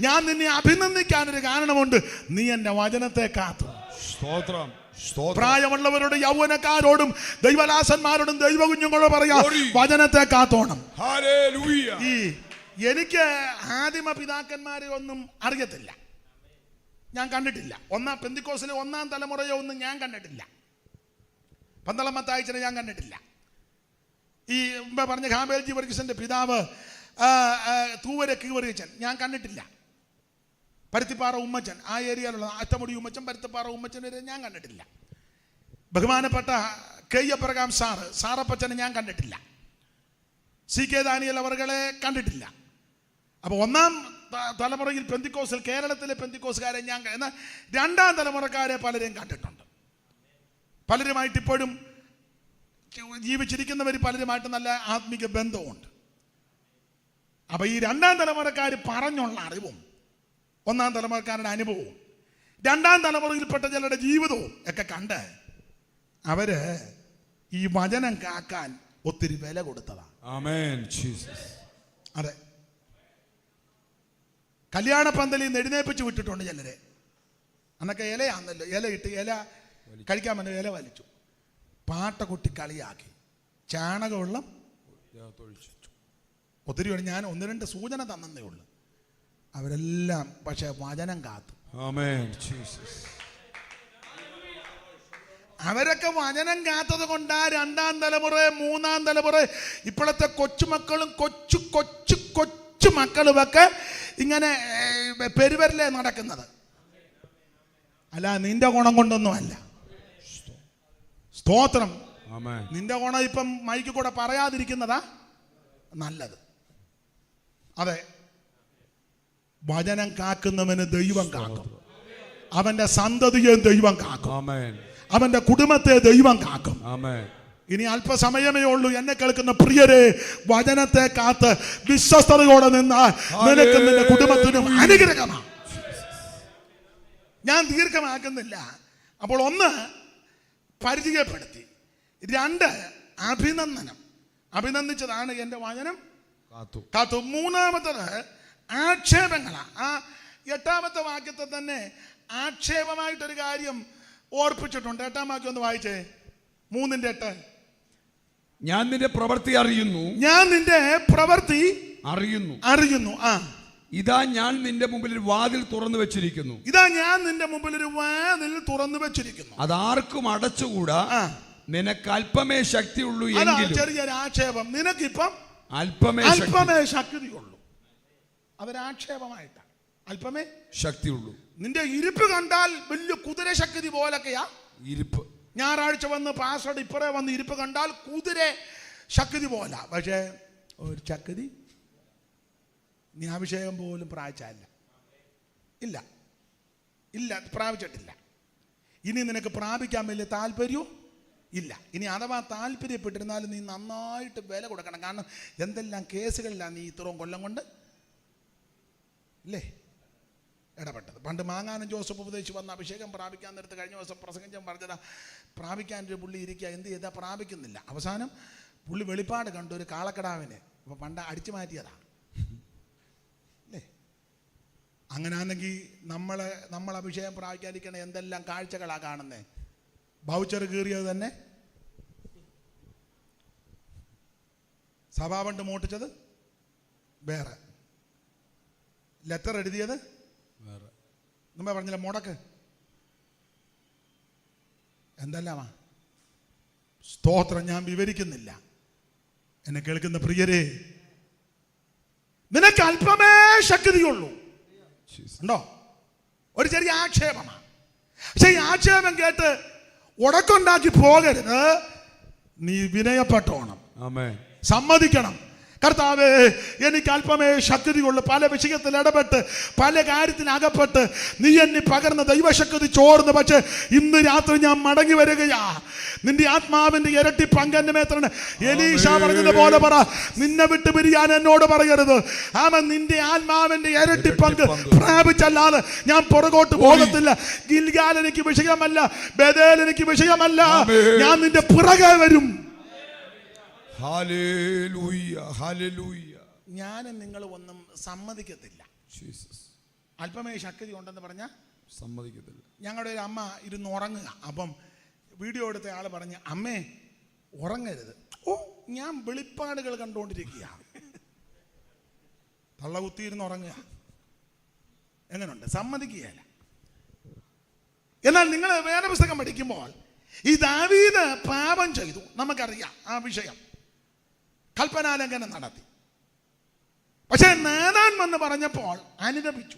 [SPEAKER 2] ഞാൻ നിന്നെ അഭിനന്ദിക്കാനൊരു കാരണമുണ്ട്. നീ എന്റെ വചനത്തെ കാത്തു.
[SPEAKER 3] സ്തോത്രം.
[SPEAKER 2] പ്രായമുള്ളവരോട് യൗവനക്കാരോടും ദൈവദാസന്മാരോടും ദൈവ കുഞ്ഞുങ്ങളോട് പറയാ, വചനത്തെ കാത്തോണം. ഈ എനിക്ക് ആദിമ പിതാക്കന്മാരെ ഒന്നും അറിയത്തില്ല, ഞാൻ കണ്ടിട്ടില്ല. പെന്തിക്കോസിലെ ഒന്നാം തലമുറയോ ഒന്നും ഞാൻ കണ്ടിട്ടില്ല. പന്തളമത്തായിച്ചനെ ഞാൻ കണ്ടിട്ടില്ല. ഈ മുമ്പ് പറഞ്ഞ ഹാബേൽജി വർഗീസിന്റെ പിതാവ് തൂവര കീവറിയച്ചൻ ഞാൻ കണ്ടിട്ടില്ല. പരുത്തിപ്പാറ ഉമ്മച്ചൻ, ആ ഏരിയയിലുള്ള അറ്റമുടി ഉമ്മച്ചൻ, പരുത്തിപ്പാറ ഉമ്മച്ചൻ വരെ ഞാൻ കണ്ടിട്ടില്ല. ബഹുമാനപ്പെട്ട കെ എബ്രഹാം സാറപ്പച്ചനെ ഞാൻ കണ്ടിട്ടില്ല. സി കെ ദാനിയൽ അവർകളെ കണ്ടിട്ടില്ല. അപ്പോൾ ഒന്നാം തലമുറയിൽ പെന്തിക്കോസിൽ കേരളത്തിലെ പെന്തിക്കോസുകാരെ ഞാൻ, എന്നാൽ രണ്ടാം തലമുറക്കാരെ പലരെയും കണ്ടിട്ടുണ്ട്. പലരുമായിട്ട് ഇപ്പോഴും ജീവിച്ചിരിക്കുന്നവർ പലരുമായിട്ട് നല്ല ആത്മീക ബന്ധമുണ്ട്. അപ്പൊ ഈ രണ്ടാം തലമുറക്കാർ പറഞ്ഞുള്ള അറിവും ഒന്നാം തലമുറക്കാരുടെ അനുഭവവും രണ്ടാം തലമുറയിൽപ്പെട്ട ചിലരുടെ ജീവിതവും ഒക്കെ കണ്ട് അവര് ഈ വചനം കാക്കാൻ ഒത്തിരി വില കൊടുത്തതാണ്.
[SPEAKER 3] ആമേൻ ജീസസ്.
[SPEAKER 2] അതെ, കല്യാണ പന്തലിൽ നിന്ന് എഴുന്നേപ്പിച്ച് വിട്ടിട്ടുണ്ട് ചിലരെ. അന്നൊക്കെ ഇലയാന്നല്ലോ, ഇല ഇട്ട് ഇല കഴിക്കാൻ പറ്റുന്ന ഇല വലിച്ചു, പാട്ട കൊട്ടി കളിയാക്കി, ചാണകവെള്ളം ഒത്തിരി. ഞാൻ ഒന്ന് രണ്ട് സൂചന തന്നേ ഉള്ളൂ. അവരെല്ലാം പക്ഷെ വചനം കാത്തു.
[SPEAKER 3] ആമേൻ ജീസസ്.
[SPEAKER 2] അവരൊക്കെ വചനം കാത്തത് കൊണ്ടാ രണ്ടാം തലമുറ മൂന്നാം തലമുറ ഇപ്പോഴത്തെ കൊച്ചുമക്കളും കൊച്ചു കൊച്ചു കൊച്ചു മക്കളുമൊക്കെ ഇങ്ങനെ പെരുവരിലെ നടക്കുന്നത്. അല്ല, നിന്റെ ഗുണം കൊണ്ടൊന്നും അല്ല. സ്തോത്രം. നിന്റെ ഗുണം ഇപ്പം മൈക്ക് കൂടെ പറയാതിരിക്കുന്നതാ നല്ലത്. അതെ, വചനം കാക്കുന്നവന് ദൈവം കാക്കും. അവന്റെ സന്തതിയെ ദൈവം കാക്കും. അവന്റെ കുടുംബത്തെ ദൈവം കാക്കും. ഇനി അല്പസമയമേ ഉള്ളൂ. എന്നെ കേൾക്കുന്ന പ്രിയരെ, വചനത്തെ കാത്ത് വിശ്വസ്തയോടെ നിന്നാൽ നിനക്ക് നിന്റെ കുടുംബത്തിനും അനുഗ്രഹമാണ്. ഞാൻ ദീർഘമാക്കുന്നില്ല. അപ്പോൾ ഒന്ന്, പരിചയപ്പെടുത്തി. രണ്ട്, അഭിനന്ദനം. അഭിനന്ദിച്ചതാണ് എൻ്റെ വചനം കാത്തു. മൂന്നാമത്തത് ആക്ഷേപങ്ങളാണ്. ആ 8ാമത്തെ വാക്യത്തെ തന്നെ ആക്ഷേപമായിട്ടൊരു കാര്യം ഓർപ്പിച്ചിട്ടുണ്ട്. 8ാം വാക്യം ഒന്ന് വായിച്ചേ. 3:8.
[SPEAKER 3] ഞാൻ നിന്റെ പ്രവൃത്തി അറിയുന്നു.
[SPEAKER 2] ഞാൻ നിന്റെ പ്രവൃത്തി അറിയുന്നു.
[SPEAKER 3] ഇതാ ഞാൻ നിന്റെ മുമ്പിൽ ഒരു വാതിൽ തുറന്നു വെച്ചിരിക്കുന്നു.
[SPEAKER 2] ഇതാ ഞാൻ നിന്റെ മുമ്പിൽ ഒരു വാതിൽ തുറന്നു വെച്ചിരിക്കുന്നു.
[SPEAKER 3] അതാർക്കും അടച്ചുകൂടാ. നിനക്ക് അല്പമേ ശക്തിയുള്ളൂ എങ്കിലും.
[SPEAKER 2] ചെറിയൊരു ആക്ഷേപം. നിനക്കിപ്പം
[SPEAKER 3] അല്പമേ
[SPEAKER 2] ശക്തിയുള്ളൂ. അതൊരാക്ഷേപമായിട്ടാണ്. അല്പമേ
[SPEAKER 3] ശക്തിയുള്ളൂ.
[SPEAKER 2] നിന്റെ ഇരിപ്പ് കണ്ടാൽ വലിയ കുതിര ശക്തി പോലൊക്കെയാ
[SPEAKER 3] ഇരിപ്പ്.
[SPEAKER 2] ഞായറാഴ്ച വന്ന് പാസ്വേഡ് ഇപ്പറേ വന്ന് ഇരിപ്പ് കണ്ടാൽ കുതിര ശക്തി പോല, പക്ഷേ ഒരു ശക്തി നീ അഭിഷേകം പോലും പ്രാപിച്ചല്ല. ഇല്ല ഇല്ല, പ്രാപിച്ചിട്ടില്ല. ഇനി നിനക്ക് പ്രാപിക്കാൻ വലിയ താല്പര്യവും ഇല്ല. ഇനി അഥവാ താല്പര്യപ്പെട്ടിരുന്നാലും നീ നന്നായിട്ട് വില കൊടുക്കണം. കാരണം എന്തെല്ലാം കേസുകളിലാണ് നീ ഇത്രയും കൊല്ലം കൊണ്ട് ഇല്ലേ ഇടപെട്ടത്. പണ്ട് മാങ്ങാനം ജോസഫ് ഉപദേശിച്ച് വന്ന് അഭിഷേകം പ്രാപിക്കാൻ നേരത്ത് കഴിഞ്ഞ ദിവസം പ്രസംഗിച്ചാൽ പറഞ്ഞതാ, പ്രാപിക്കാനൊരു പുള്ളി ഇരിക്കുക, എന്ത് ചെയ്താൽ പ്രാപിക്കുന്നില്ല. അവസാനം പുള്ളി വെളിപ്പാട് കണ്ടു ഒരു കാളക്കടാവിനെ. അപ്പോൾ പണ്ട് അടിച്ചു മാറ്റിയതാ അല്ലേ. അങ്ങനെയാണെങ്കിൽ നമ്മൾ അഭിഷേകം പ്രാപിക്കാതിരിക്കണ എന്തെല്ലാം കാഴ്ചകളാണ് കാണുന്നത്. ബൗച്ചർ കീറിയത് തന്നെ, സഭാപണ്ട് മോട്ടിച്ചത് വേറെ, ലെറ്റർ എഴുതിയത്
[SPEAKER 3] വേറെ,
[SPEAKER 2] മുമ്പേ പറഞ്ഞില്ല മുടക്ക് എന്തെല്ലാമാ. സ്തോത്രം, ഞാൻ വിവരിക്കുന്നില്ല. എന്നെ കേൾക്കുന്ന പ്രിയരെ, നിനക്ക് അല്പമേ ശക്തിയുള്ളൂ. ഉണ്ടോ? ഒരു ചെറിയ ആക്ഷേപമാണ്. പക്ഷെ ഈ ആക്ഷേപം കേട്ട് ഉടക്കുണ്ടാക്കി പോകരുത്. നീ വിനയപ്പെട്ടോണം,
[SPEAKER 3] ആമേൻ,
[SPEAKER 2] സമ്മതിക്കണം. കർത്താവേ, എനിക്ക് അല്പമേ ശക്തിയുള്ളൂ. പല വിഷയത്തിൽ ഇടപെട്ട് പല കാര്യത്തിൽ അകപ്പെട്ട് നീ എന്നെ പകർന്ന ദൈവശക്തി ചോർന്ന്, പക്ഷെ ഇന്ന് രാത്രി ഞാൻ മടങ്ങി വരികയാ. നിന്റെ ആത്മാവിന്റെ ഇരട്ടി പങ്ക് എന്നെ മേത്രാണ്. എലീശ പറഞ്ഞതുപോലെ പറ, നിന്നെ വിട്ട് പിരിയാൻ എന്നോട് പറയരുത്. ആമൻ, നിന്റെ ആത്മാവിന്റെ ഇരട്ടി പങ്ക് പ്രാപിച്ചല്ലാതെ ഞാൻ പുറകോട്ട് പോകത്തില്ല. ഗിൽഗാൽ എനിക്ക് വിഷയമല്ല, ബേഥേൽ എനിക്ക് വിഷയമല്ല. ഞാൻ നിന്റെ പുറകെ വരും.
[SPEAKER 3] Hallelujah, hallelujah.
[SPEAKER 2] ഞാൻ നിങ്ങൾ ഒന്നും സമ്മതിക്കത്തില്ല.
[SPEAKER 3] ജീസസ്.
[SPEAKER 2] അല്പമേ ശക്തി ഉണ്ടെന്ന് പറഞ്ഞാൽ
[SPEAKER 3] സമ്മതിക്കത്തില്ല.
[SPEAKER 2] ഞങ്ങളുടെ ഒരു അമ്മ ഇരുന്ന് ഉറങ്ങുക. അപ്പം വീഡിയോ എടുത്ത ആൾ പറഞ്ഞ്, അമ്മേ ഉറങ്ങരുത്. ഓ, ഞാൻ വെളിപ്പാടുകൾ കണ്ടുകൊണ്ടിരിക്കുക. തള്ളകുത്തിയിരുന്ന് ഉറങ്ങുക എങ്ങനെയുണ്ട്? സമ്മതിക്കുകയല്ല. എന്നാൽ നിങ്ങൾ വേറെ പുസ്തകം പഠിക്കുമ്പോൾ ഈ ദാവീദ് പാപം ചെയ്തു, നമുക്കറിയാം ആ വിഷയം, കൽപ്പനാലംഘനം നടത്തി. പക്ഷെ നാഥാൻ വന്ന് പറഞ്ഞപ്പോൾ അനുദപിച്ചു.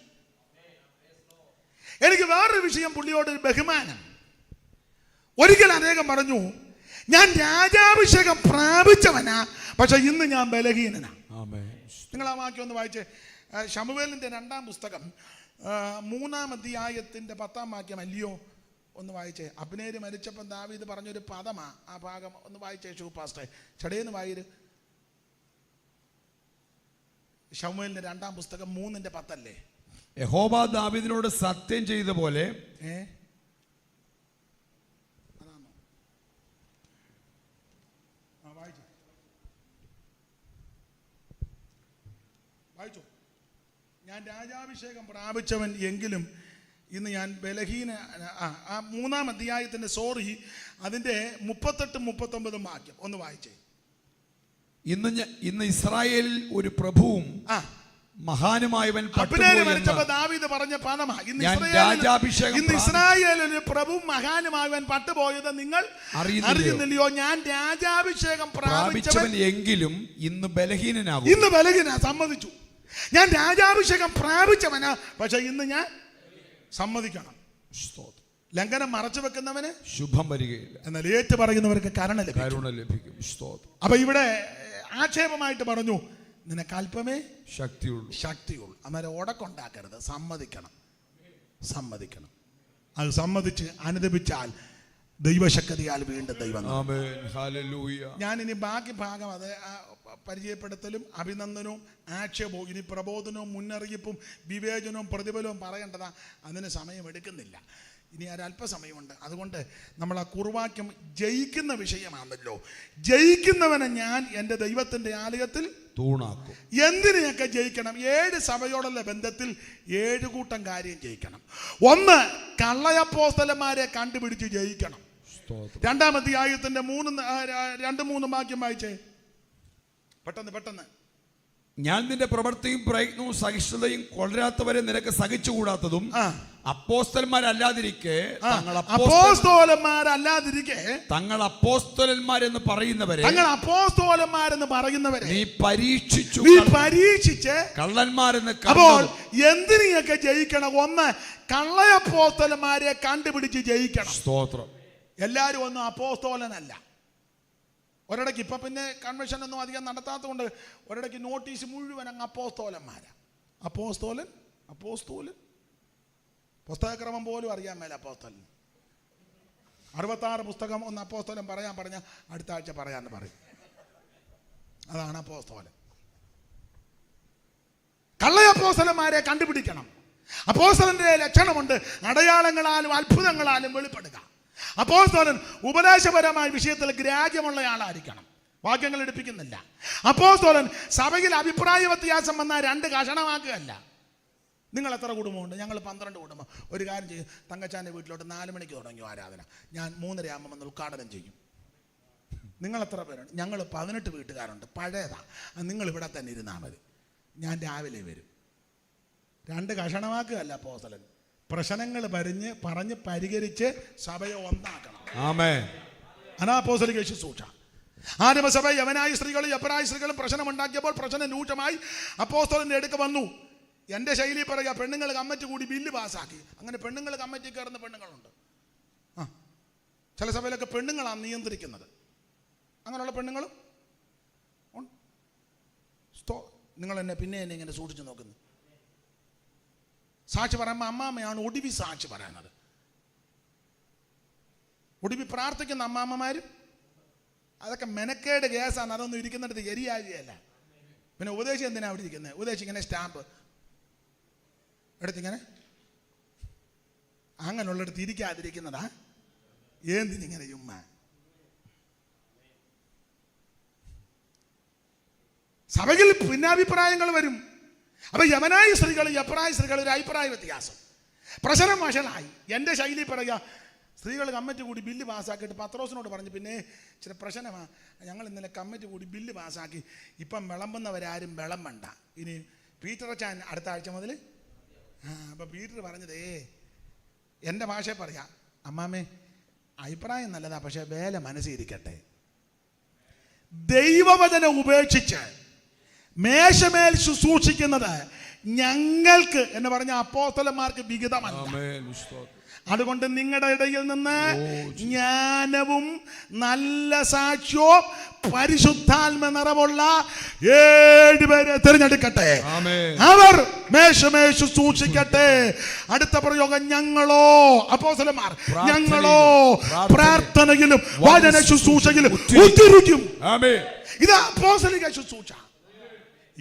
[SPEAKER 2] എനിക്ക് വേറൊരു വിഷയം, പുള്ളിയോട് ഒരു ബഹുമാനം. ഒരിക്കൽ അദ്ദേഹം പറഞ്ഞു, ഞാൻ രാജാഭിഷേകം പ്രാപിച്ചവനാ, പക്ഷെ ഇന്ന് ഞാൻ ബലഹീനനാ. നിങ്ങൾ ആ വാക്യം ഒന്ന് വായിച്ച്, ശമൂവേലിന്റെ 2-ാം പുസ്തകം 3-ാം അധ്യായത്തിന്റെ 10-ാം വാക്യം അല്ലയോ, ഒന്ന് വായിച്ചേ. അബ്നേര് മരിച്ചപ്പം ദാവീദ് പറഞ്ഞൊരു പദമാ ആ ഭാഗം, ഒന്ന് വായിച്ചേ ഷൂപാസ്റ്റേ, ചടേന്ന് വായിര്. ശമൂവേലിന്റെ 2-ാം പുസ്തകം 3:10 അല്ലേ?
[SPEAKER 3] യഹോവ ദാവീദിനോട് സത്യം ചെയ്ത പോലെ
[SPEAKER 2] വായിച്ചോ. ഞാൻ രാജാഭിഷേകം പ്രാപിച്ചവൻ എങ്കിലും ഇന്ന് ഞാൻ ബലഹീന. ആ 3-ാം അധ്യായത്തിന്റെ അതിന്റെ 38-39 വാക്യം ഒന്ന് വായിച്ചേ.
[SPEAKER 3] ഇന്ന് ഇസ്രായേലിൽ ഒരു പ്രഭുവും മഹാനുമായവൻ
[SPEAKER 2] മരിച്ചപ്പോ ദാവീദ് പറഞ്ഞ പദമാ, ഇന്ന് ഇസ്രായേലിൽ ഒരു പ്രഭുവും മഹാനുമായവൻ പട്ടുപോയത് നിങ്ങൾ അറിയുന്നില്ലയോ? ഞാൻ രാജാഭിഷേകം പ്രാപിച്ചവൻ
[SPEAKER 3] എങ്കിലും ഇന്ന് ബലഹീനനാകും.
[SPEAKER 2] ഇന്ന് ബലഹീന, സമ്മതിച്ചു. ഞാൻ രാജാഭിഷേകം പ്രാപിച്ചവനാ, പക്ഷെ ഇന്ന് ഞാൻ സമ്മതിക്കണം. ലംഘനം മറച്ചു വെക്കുന്നവന്
[SPEAKER 3] ശുഭം വരികയില്ല,
[SPEAKER 2] എന്നാൽ ഏറ്റു പറയുന്നവർക്ക് കരുണ
[SPEAKER 3] ലഭിക്കും.
[SPEAKER 2] അപ്പൊ ഇവിടെ ആക്ഷേപമായിട്ട് പറഞ്ഞു, നിനക്ക് അല്പമേ ശക്തിയുള്ളൂ. അന്നേരം ഉടക്കുണ്ടാക്കരുത്, സമ്മതിക്കണം. അത് സമ്മതിച്ച് അനുദപിച്ചാൽ ദൈവശക്തിയാൽ വീണ്ടും ദൈവം. ഞാനിനി ബാക്കി ഭാഗം അത് പരിചയപ്പെടുത്തലും അഭിനന്ദനവും ആക്ഷേപവും ഇനി പ്രബോധനവും മുന്നറിയിപ്പും വിവേചനവും പ്രതിഫലവും പറയേണ്ടതാ. അതിന് സമയമെടുക്കുന്നില്ല, ഇനി ഒരല്പസമയമുണ്ട്. അതുകൊണ്ട് നമ്മൾ ആ കുറുവാക്യം ജയിക്കുന്ന വിഷയമാണല്ലോ. ജയിക്കുന്നവനെ ഞാൻ എൻ്റെ ദൈവത്തിൻ്റെ ആലയത്തിൽ
[SPEAKER 3] തൂണാക്കും.
[SPEAKER 2] എന്തിനെയൊക്കെ ജയിക്കണം? 7 സഭയോടുള്ള ബന്ധത്തിൽ 7 കൂട്ടം കാര്യം ജയിക്കണം. 1, കള്ളയപ്പോസ്തലന്മാരെ കണ്ടുപിടിച്ച് ജയിക്കണം. 2-ാം അധ്യായത്തിന്റെ 2-3 വാക്യം വായിച്ചേ പെട്ടെന്ന്.
[SPEAKER 3] ഞാൻ നിന്റെ പ്രവൃത്തിയും പ്രയത്നവും സഹിഷ്ണുതയും കൊള്ളരാത്തവരെ നിനക്ക് സഹിച്ചുകൂടാത്തതും അപ്പോസ്തലന്മാരല്ലാതിരിക്കെ
[SPEAKER 1] അപ്പോസ്തലന്മാരല്ലാതിരിക്കെ
[SPEAKER 3] തങ്ങൾ അപ്പോസ്തലന്മാരെന്ന് പറയുന്നവരെ നീ പരീക്ഷിച്ച് കള്ളന്മാരെന്ന്
[SPEAKER 1] അപ്പോൾ എന്തിനെയൊക്കെ ജയിക്കണം? ഒന്ന്, കള്ളയപ്പോസ്തലന്മാരെ കണ്ടുപിടിച്ച് ജയിക്കണം.
[SPEAKER 3] സ്തോത്രം.
[SPEAKER 1] എല്ലാവരും ഒന്നും അപ്പോസ്തലനല്ല. ഒരിടയ്ക്ക് ഇപ്പൊ പിന്നെ കൺവെൻഷൻ ഒന്നും അധികം നടത്താത്തതുകൊണ്ട് ഒരിടയ്ക്ക് നോട്ടീസ് മുഴുവൻ അങ്ങ് അപ്പോസ്തലന്മാരാ. അപ്പോസ്തോലൻ പുസ്തകക്രമം പോലും അറിയാൻ മേല അപ്പോസ്തലൻ. 66 പുസ്തകം ഒന്ന് അപ്പോസ്തലൻ പറയാൻ പറഞ്ഞ അടുത്ത ആഴ്ച പറയാന്ന് പറയും. അതാണ് അപ്പോസ്തലൻ. കള്ളയപ്പോസ്തലന്മാരെ കണ്ടുപിടിക്കണം. അപ്പോസ്തലന്റെ ലക്ഷണമുണ്ട്, അടയാളങ്ങളാലും അത്ഭുതങ്ങളാലും വെളിപ്പെടുക. അപ്പോസ്തലൻ ഉപദേശപരമായ വിഷയത്തിൽ ഗ്രാഹ്യമുള്ള ആളായിരിക്കണം. വാക്യങ്ങൾ എടുപ്പിക്കുന്നില്ല. അപ്പോസ്തലൻ സഭയിൽ അഭിപ്രായ വ്യത്യാസം വന്നാൽ 2 കഷണമാക്കുകയല്ല. നിങ്ങൾ എത്ര കുടുംബമുണ്ട്? ഞങ്ങൾ 12 കുടുംബം. ഒരു കാര്യം ചെയ്യും, തങ്കച്ചാൻ്റെ വീട്ടിലോട്ട് 4 മണിക്ക് തുടങ്ങി ആരാധന, ഞാൻ 3:30 ആകുമ്പോൾ വന്ന് ഉദ്ഘാടനം ചെയ്യും. നിങ്ങൾ എത്ര പേരുണ്ട്? ഞങ്ങൾ 18 വീട്ടുകാരുണ്ട്. പഴയതാ, നിങ്ങൾ ഇവിടെ തന്നെ ഇരുന്നാൽ മതി, ഞാൻ രാവിലെ വരും. 2 കഷണമാക്കുകയല്ല അപ്പോസ്തലൻ. പ്രശ്നങ്ങൾ പറഞ്ഞ് പരിഹരിച്ച് സഭയെ ഒന്നാക്കണം.
[SPEAKER 3] ആമേൻ.
[SPEAKER 1] അനാപ്പോസ്തലിക ശുശ്രൂഷ. ആദിമസഭ യവനായ സ്ത്രീകളും എബ്രായ സ്ത്രീകളും പ്രശ്നമുണ്ടാക്കിയപ്പോൾ പ്രശ്നം രൂക്ഷമായി അപ്പോസ്തലന്റെ അടുക്ക് വന്നു. എൻ്റെ ശൈലി പറയുക, പെണ്ണുങ്ങൾ കമ്മിറ്റി കൂടി ബില്ല് പാസ്സാക്കി. അങ്ങനെ പെണ്ണുങ്ങൾ കമ്മിറ്റി കയറുന്ന പെണ്ണുങ്ങളുണ്ട്. ചില സഭയിലൊക്കെ പെണ്ണുങ്ങളാണ് നിയന്ത്രിക്കുന്നത്. അങ്ങനെയുള്ള പെണ്ണുങ്ങളും നിങ്ങൾ എന്നെ ഇങ്ങനെ സൂക്ഷിച്ചു നോക്കുന്നു. സാക്ഷി പറയുമ്പോൾ അമ്മാമ്മയാണ് ഒടുവി സാക്ഷി പറയുന്നത്. ഒടുവി പ്രാർത്ഥിക്കുന്ന അമ്മാമ്മമാരും അതൊക്കെ മെനക്കേട് കേസാണ്. അതൊന്നും ഇരിക്കുന്നിടത്ത് എരിയാകുകയല്ല. പിന്നെ ഉപദേശം എന്തിനാണ് അവിടെ ഇരിക്കുന്നത്? ഉപദേശം ഇങ്ങനെ സ്റ്റാമ്പ് എടുത്തിങ്ങനെ അങ്ങനെയുള്ളിടത്ത് ഇരിക്കാതിരിക്കുന്നതാ. എന്തിനിങ്ങനെ ചുമ്മ? സഭയിൽ ഭിന്നാഭിപ്രായങ്ങൾ വരും. അപ്പൊ യവനായ സ്ത്രീകൾ എബ്രായ സ്ത്രീകൾ ഒരു അഭിപ്രായ വ്യത്യാസം, പ്രശ്നം വഷളായി. എൻ്റെ ശൈലി പറയുക, സ്ത്രീകൾ കമ്മിറ്റി കൂടി ബില്ല് പാസ്സാക്കിയിട്ട് പത്രോസിനോട് പറഞ്ഞു, പിന്നെ ചില പ്രശ്നമാണ്, ഞങ്ങൾ ഇന്നലെ കമ്മിറ്റി കൂടി ബില്ല് പാസ്സാക്കി, ഇപ്പം വിളമ്പുന്നവരാരും വിളമ്പണ്ട, ഇനി പീറ്റർ അച്ചാൻ അടുത്ത ആഴ്ച മുതൽ. അപ്പം പീറ്റർ പറഞ്ഞതേ എൻ്റെ ഭാഷയെ പറയാം, അമ്മാമ്മേ അഭിപ്രായം നല്ലതാ, പക്ഷെ വേല മനസ്സിരിക്കട്ടെ. ദൈവവചനം ഉപേക്ഷിച്ച് മേശമേൽ ശുശ്രൂഷിക്കുന്നത് ഞങ്ങൾക്ക് എന്ന് പറഞ്ഞ അപ്പോസ്തലന്മാർക്ക് വിഹിതമല്ല. അതുകൊണ്ട് നിങ്ങളുടെ ഇടയിൽ നിന്ന് ജ്ഞാനവും നല്ല സാക്ഷ്യവും പരിശുദ്ധാത്മ നിറമുള്ള 7 പേരെ തിരഞ്ഞെടുക്കട്ടെ. അവർ മേശമേശു സൂക്ഷിക്കട്ടെ. അടുത്ത പ്രയോഗം, ഞങ്ങളോ അപ്പോസ്തലന്മാർ, ഞങ്ങളോ പ്രാർത്ഥനയിലും വചന ശുശ്രൂഷയിലും ഉത്തിരിക്കും. ഇത് അപ്പോസ്തലിക ശുശ്രൂഷ.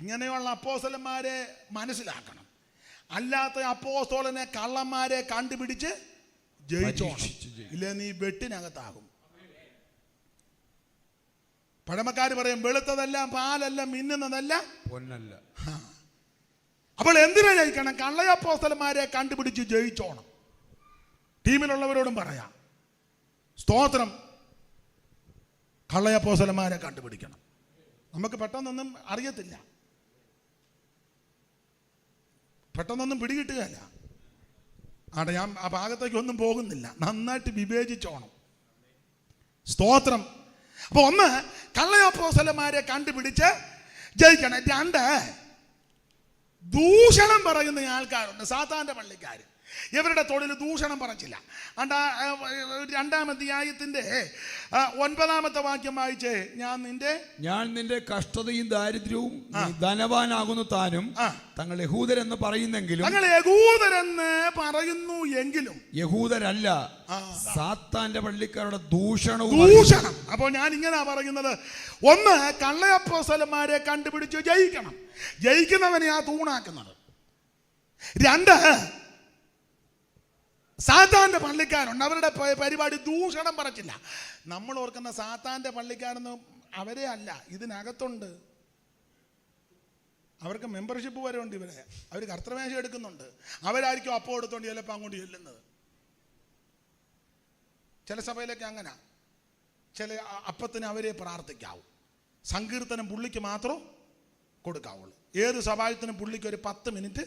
[SPEAKER 1] ഇങ്ങനെയുള്ള അപ്പോസ്തലന്മാരെ മനസ്സിലാക്കണം. അല്ലാത്ത അപ്പോസ്തലനെ കള്ളന്മാരെ കണ്ടുപിടിച്ച് ജയിച്ചോണം, ഇല്ല നീ വെട്ടിനകത്താകും. പഴമക്കാർ പറയും, വെളുത്തതെല്ലാം പാലല്ല, മിന്നുന്നതല്ല
[SPEAKER 3] പൊന്നല്ല.
[SPEAKER 1] അപ്പോൾ എന്തിനാ ജയിക്കണം? കള്ളയപ്പോസ്തലന്മാരെ കണ്ടുപിടിച്ച് ജയിച്ചോണം. ടീമിലുള്ളവരോടും പറയാം, സ്തോത്രം, കള്ളയപ്പോസ്തലന്മാരെ കണ്ടുപിടിക്കണം. നമുക്ക് പെട്ടെന്നൊന്നും അറിയത്തില്ല, പെട്ടെന്നൊന്നും പിടികിട്ടുകയല്ല. അവിടെ ഞാൻ ആ ഭാഗത്തേക്ക് ഒന്നും പോകുന്നില്ല. നന്നായിട്ട് വിവേചിച്ചോണം. സ്തോത്രം. അപ്പൊ ഒന്ന്, കള്ളയപ്പോസ്തലന്മാരെ കണ്ടുപിടിച്ച് ജയിക്കണം. 2, ദൂഷണം പറയുന്ന ആൾക്കാരുണ്ട്, സാത്താന്റെ പള്ളിക്കാർ. ഇവരുടെ തൊഴിൽ ദൂഷണം പറച്ചില്ല. 2-ാം അധ്യായത്തിന്റെ 9-ാമത്തെ വാക്യം വായിച്ചേ. ഞാൻ നിന്റെ
[SPEAKER 3] കഷ്ടതയും ദാരിദ്ര്യവും ധനവാനാകുന്നു താനും തങ്ങൾ യഹൂദരെന്ന് പറയുന്നെങ്കിലും,
[SPEAKER 1] തങ്ങൾ യഹൂദരെന്ന് പറയുന്നു എങ്കിലും
[SPEAKER 3] യഹൂദരല്ല, സാത്താന്റെ പള്ളിക്കാരുടെ ദൂഷണം.
[SPEAKER 1] അപ്പോൾ ഞാൻ ഇങ്ങനെ പറയുന്നത്, ഒന്ന്, കള്ളയപ്പോസ്തലന്മാരെ കണ്ടുപിടിച്ച് ജയിക്കണം. ജയിക്കുന്നവനെയാ തൂണാക്കുന്നത്. 2, സാത്താന്റെ പള്ളിക്കാരുണ്ട്, അവരുടെ പരിപാടി ദൂഷണം പറച്ചില്ല. നമ്മൾ ഓർക്കുന്ന സാത്താന്റെ പള്ളിക്കാരെന്ന് അവരെ അല്ല, ഇതിനകത്തുണ്ട്. അവർക്ക് മെമ്പർഷിപ്പ് വരെ ഉണ്ട്. അവർ കർത്തൃമേശ എടുക്കുന്നുണ്ട്. അവരായിരിക്കും അപ്പം എടുത്തോണ്ട് ചിലപ്പോൾ അങ്ങോട്ട് ചെല്ലുന്നത്. ചില സഭയിലൊക്കെ അങ്ങനെ, ചില അപ്പത്തിന് അവരെ പ്രാർത്ഥിക്കാവൂ. സങ്കീർത്തനം പുള്ളിക്ക് മാത്രം കൊടുക്കാവുള്ളൂ. ഏത് സഭായത്തിനും പുള്ളിക്ക് ഒരു 10 മിനിറ്റ്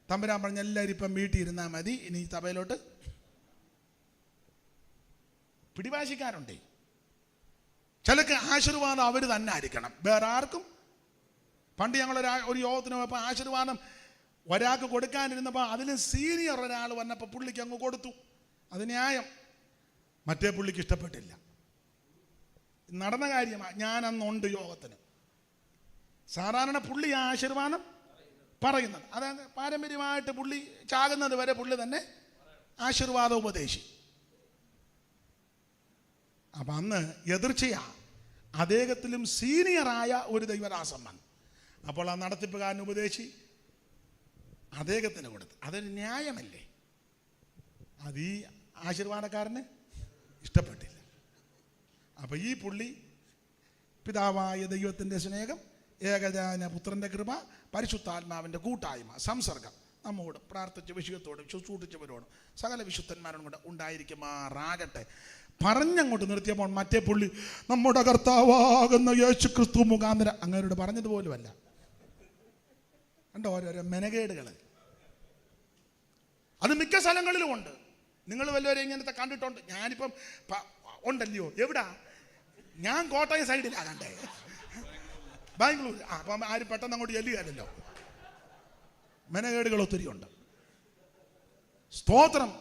[SPEAKER 1] തമ്പുരാൻ പറഞ്ഞ എല്ലാവരും ഇപ്പം വീട്ടിൽ ഇരുന്നാൽ മതി, ഇനി സഭയിലോട്ട്. പിടിവാശിക്കാരുണ്ടേ. ചിലക്ക് ആശീർവാദം അവർ തന്നെ ആയിരിക്കണം, വേറെ ആർക്കും. പണ്ട് ഞങ്ങൾ ഒരു യോഗത്തിന് പോയപ്പോൾ ആശീർവാദം ഒരാൾക്ക് കൊടുക്കാനിരുന്നപ്പോൾ അതിലും സീനിയർ ഒരാൾ വന്നപ്പോൾ പുള്ളിക്ക് അങ്ങ് കൊടുത്തു. അത് ന്യായം. മറ്റേ പുള്ളിക്ക് ഇഷ്ടപ്പെട്ടില്ല. നടന്ന കാര്യമാണ്. ഞാൻ അന്നുണ്ട് യോഗത്തിന്. സാധാരണ പുള്ളി ആശീർവാദം പറയുന്നത്, അതായത് പാരമ്പര്യമായിട്ട് പുള്ളി ചാകുന്നത് വരെ പുള്ളി തന്നെ ആശീർവാദ ഉപദേശി. അപ്പം അന്ന് എതിർച്ചയാ. അദ്ദേഹത്തിലും സീനിയറായ ഒരു ദൈവദാസൻ വന്നു. അപ്പോൾ ആ നടത്തിപ്പുകാരൻ ഉപദേശി അദ്ദേഹത്തിന് കൊടുത്തു. അതൊരു ന്യായമല്ലേ? അത് ഈ ആശീർവാദക്കാരന് ഇഷ്ടപ്പെട്ടില്ല. അപ്പം ഈ പുള്ളി പിതാവായ ദൈവത്തിൻ്റെ സ്നേഹം, ഏകജാന പുത്രൻ്റെ കൃപ, പരിശുദ്ധാത്മാവിൻ്റെ കൂട്ടായ്മ, സംസർഗം നമ്മോട് പ്രാർത്ഥിച്ച വിഷയത്തോടും ശുശ്രൂഷിച്ചവരോടും സകല വിശുദ്ധന്മാരോടും കൂടെ ഉണ്ടായിരിക്കുമാറാകട്ടെ. പറഞ്ഞങ്ങോട്ട് നിർത്തിയപ്പോൾ മറ്റേ പുള്ളി നമ്മുടെ കർത്താവാകുന്ന യേശു ക്രിസ്തു മുഖാന്തരം അങ്ങനോട് പറഞ്ഞതുപോലുമല്ല. കണ്ടോ ഓരോരോ മെനകേടുകൾ. അത് മിക്ക സ്ഥലങ്ങളിലും ഉണ്ട്. നിങ്ങൾ വല്ലവരും ഇങ്ങനത്തെ കണ്ടിട്ടുണ്ട്? ഞാനിപ്പം ഉണ്ടല്ലയോ? എവിടാ? ഞാൻ കോട്ടയം സൈഡിലാണ് കണ്ടേ, ബാംഗ്ലൂർ. അപ്പം ആരും പെട്ടെന്ന് അങ്ങോട്ട് ചെല്ലുകയല്ലോ. മെനകേടുകൾ ഒത്തിരി ഉണ്ട്. സ്തോത്രം.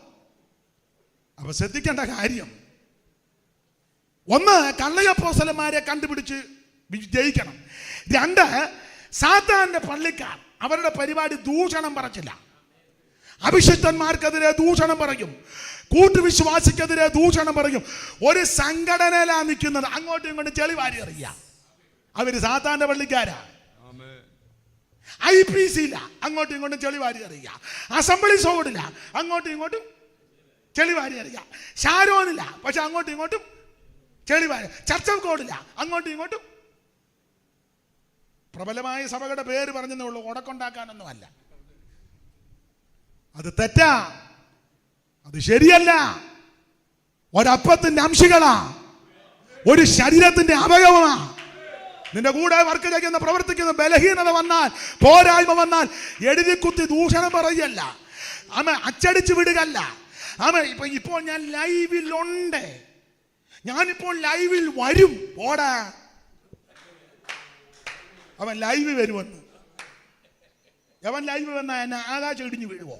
[SPEAKER 1] അപ്പൊ ശ്രദ്ധിക്കേണ്ട കാര്യം, ഒന്ന്, കള്ളയപ്പോസ്തലന്മാരെ കണ്ടുപിടിച്ച് ജയിക്കണം. രണ്ട്, സാത്താന്റെ പള്ളിക്കാർ അവരുടെ പരിപാടി ദൂഷണം പറച്ചില്ല. അഭിഷിക്തന്മാർക്കെതിരെ ദൂഷണം പറയും, കൂട്ടുവിശ്വാസിക്കെതിരെ ദൂഷണം പറയും. ഒരു സംഘടനയിലാ നിൽക്കുന്നത്, അങ്ങോട്ടും ഇങ്ങോട്ടും ചെളിവാരി അറിയാം. അവര് സാത്താന്റെ പള്ളിക്കാരാ. IPC അങ്ങോട്ടും ഇങ്ങോട്ടും ചെളിവാരി അറിയാം. അസംബ്ലീസ് ഓടില്ല, അങ്ങോട്ടും ഇങ്ങോട്ടും ചെളിവാരി അറിയാം. ഷാരോനില്ല, പക്ഷെ അങ്ങോട്ടും ഇങ്ങോട്ടും ചെളിവാരി. ചർച്ച കോടില്ല, അങ്ങോട്ടും ഇങ്ങോട്ടും. പ്രബലമായ സഭകളുടെ പേര് പറഞ്ഞതേ ഉള്ളൂ, ഉടക്കുണ്ടാക്കാനൊന്നും അല്ല. അത് തെറ്റാ, അത് ശരിയല്ല. ഒരപ്പത്തിന്റെ അംശികളാ, ഒരു ശരീരത്തിന്റെ അവയവമാ. നിന്റെ കൂടെ വർക്ക് ചെയ്യുന്ന പ്രവർത്തിക്കുന്ന ബലഹീനത വന്നാൽ, പോരായ്മ വന്നാൽ എഴുതി കുത്തി ദൂഷണം പറയല്ല, അമ്മ അച്ചടിച്ചു വിടുകല്ല. അമ്മ ഇപ്പോൾ ഞാൻ ലൈവിലുണ്ട്, ഞാനിപ്പോൾ ലൈവിൽ വരും. പോടാ, അവൻ ലൈവ് വരുമെന്ന്. അവൻ ലൈവ് വന്നാൽ എന്നെ ആകാശം ഇടിഞ്ഞു വീഴുവോ?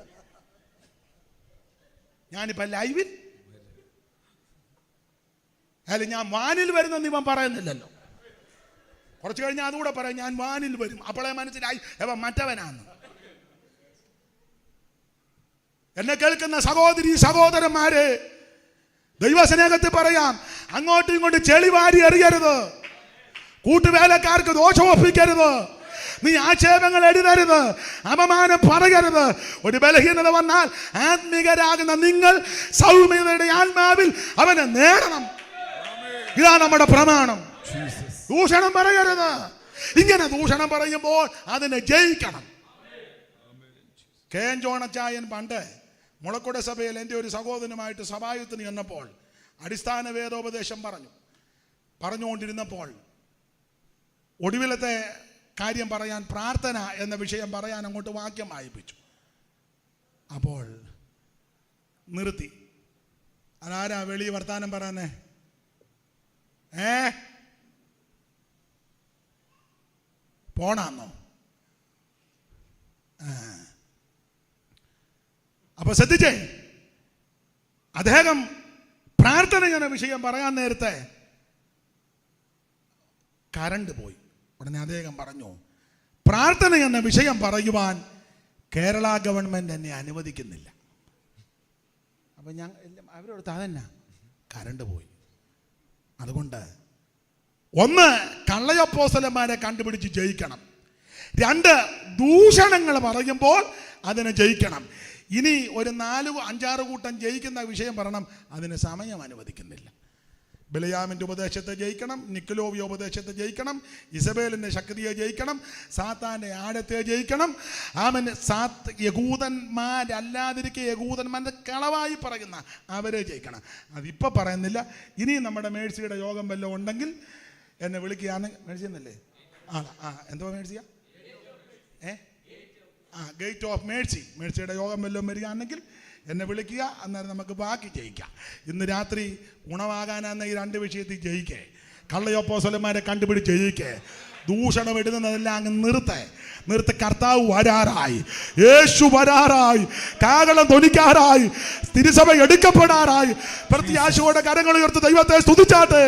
[SPEAKER 1] ഞാനിപ്പോ ലൈവിൽ അല്ല, ഞാൻ വാനിൽ വരുന്നെന്ന് ഇവൻ പറയുന്നില്ലല്ലോ. കുറച്ച് കഴിഞ്ഞാൽ അതുകൂടെ പറയാം, ഞാൻ വാനിൽ വരും. അപ്പോഴേ മനസ്സിലായി അവൻ മറ്റവനാന്ന്. എന്നെ കേൾക്കുന്ന സഹോദരി സഹോദരന്മാരെ, ദൈവസ്നേഹത്തിൽ പറയാം, അങ്ങോട്ടും ഇങ്ങോട്ടും ചെളിവാരി എറിയരുത്. കൂട്ടുവേലക്കാർക്ക് ദോഷമൊപ്പിക്കരുത്. നീ ആക്ഷേപങ്ങൾ എഴുതരുത്, അപമാനം പറയരുത്. ഒരു ബലഹീനത വന്നാൽ ആത്മീകരാകുന്ന നിങ്ങൾ സൗമ്യതയുടെ ആത്മാവിൽ അവനെ നേടണം. ഇതാണ് നമ്മുടെ പ്രമാണം. ദൂഷണം പറയരുത്. ഇങ്ങനെ ദൂഷണം പറയുമ്പോൾ അതിനെ ജയിക്കണം. KN ജോണച്ചായൻ പണ്ട് മുളക്കുട സഭയിൽ എൻ്റെ ഒരു സഹോദരനുമായിട്ട് സഭായുത്തിന് ചെന്നപ്പോൾ അടിസ്ഥാന വേദോപദേശം പറഞ്ഞുകൊണ്ടിരുന്നപ്പോൾ ഒടുവിലത്തെ കാര്യം പറയാൻ, പ്രാർത്ഥന എന്ന വിഷയം പറയാൻ അങ്ങോട്ട് വാക്യം വായിപ്പിച്ചു. അപ്പോൾ നിർത്തി. അതാരാ വെളി വർത്താനം പറയാനേ? പോണാന്നോ? അപ്പൊ ശ്രദ്ധിച്ചേ, അദ്ദേഹം പ്രാർത്ഥന എന്ന വിഷയം പറയാൻ നേരത്തെ കറണ്ട് പോയി. ഉടനെ അദ്ദേഹം പറഞ്ഞു, പ്രാർത്ഥന എന്ന വിഷയം പറയുവാൻ കേരള ഗവൺമെന്റ് എന്നെ അനുവദിക്കുന്നില്ല. അപ്പൊ ഞാൻ അവരോട് അതന്നെ കറണ്ട് പോയി. അതുകൊണ്ട് ഒന്ന്, കള്ളയപ്പോസ്തലന്മാരെ കണ്ടുപിടിച്ച് ജയിക്കണം. രണ്ട്, ദൂഷണങ്ങൾ പറയുമ്പോൾ അതിനെ ജയിക്കണം. ഇനി ഒരു 4-5 കൂട്ടം ജയിക്കുന്ന വിഷയം പറയണം, അതിന് സമയം അനുവദിക്കുന്നില്ല. ബിലയാമിൻ്റെ ഉപദേശത്തെ ജയിക്കണം, നിക്കലോവിയ ഉപദേശത്തെ ജയിക്കണം, ഇസബേലിൻ്റെ ശക്തിയെ ജയിക്കണം, സാത്താൻ്റെ ആഴത്തെ ജയിക്കണം. യഹൂദന്മാരല്ലാതിരിക്കെ യഹൂദന്മാരുടെ കളവായി പറയുന്ന അവരെ ജയിക്കണം. അതിപ്പോൾ പറയുന്നില്ല. ഇനി നമ്മുടെ മേഴ്സിയുടെ യോഗം വല്ലതും ഉണ്ടെങ്കിൽ എന്നെ വിളിക്കുകയാണ്. മേഴ്സി എന്നല്ലേ? എന്തുവാ മേഴ്സിയ?
[SPEAKER 2] ഗേറ്റ് ഓഫ് മേഴ്സി, മേഴ്സിയുടെ യോഗം വല്ലതും വരികയാണെങ്കിൽ എന്നെ വിളിക്കുക, അന്നേരം നമുക്ക് ബാക്കി ജയിക്കാം. ഇന്ന് രാത്രി ഗുണമാകാനാന്ന ഈ 2 വിഷയത്തിൽ ജയിക്കേ. കള്ളയപ്പോസ്തലന്മാരെ കണ്ടുപിടിച്ച് ജയിക്കേ. ദൂഷണം ഇടുന്നതെല്ലാം അങ്ങ് നിർത്ത്. കർത്താവ് വരാറായി, യേശു വരാറായി, കാഹളം ധ്വനിക്കാറായി, തിരുസഭ എടുക്കപ്പെടാറായി. പ്രത്യാശയോടെ കരങ്ങൾ ഉയർത്തി ദൈവത്തെ സ്തുതിച്ചാട്ടെ.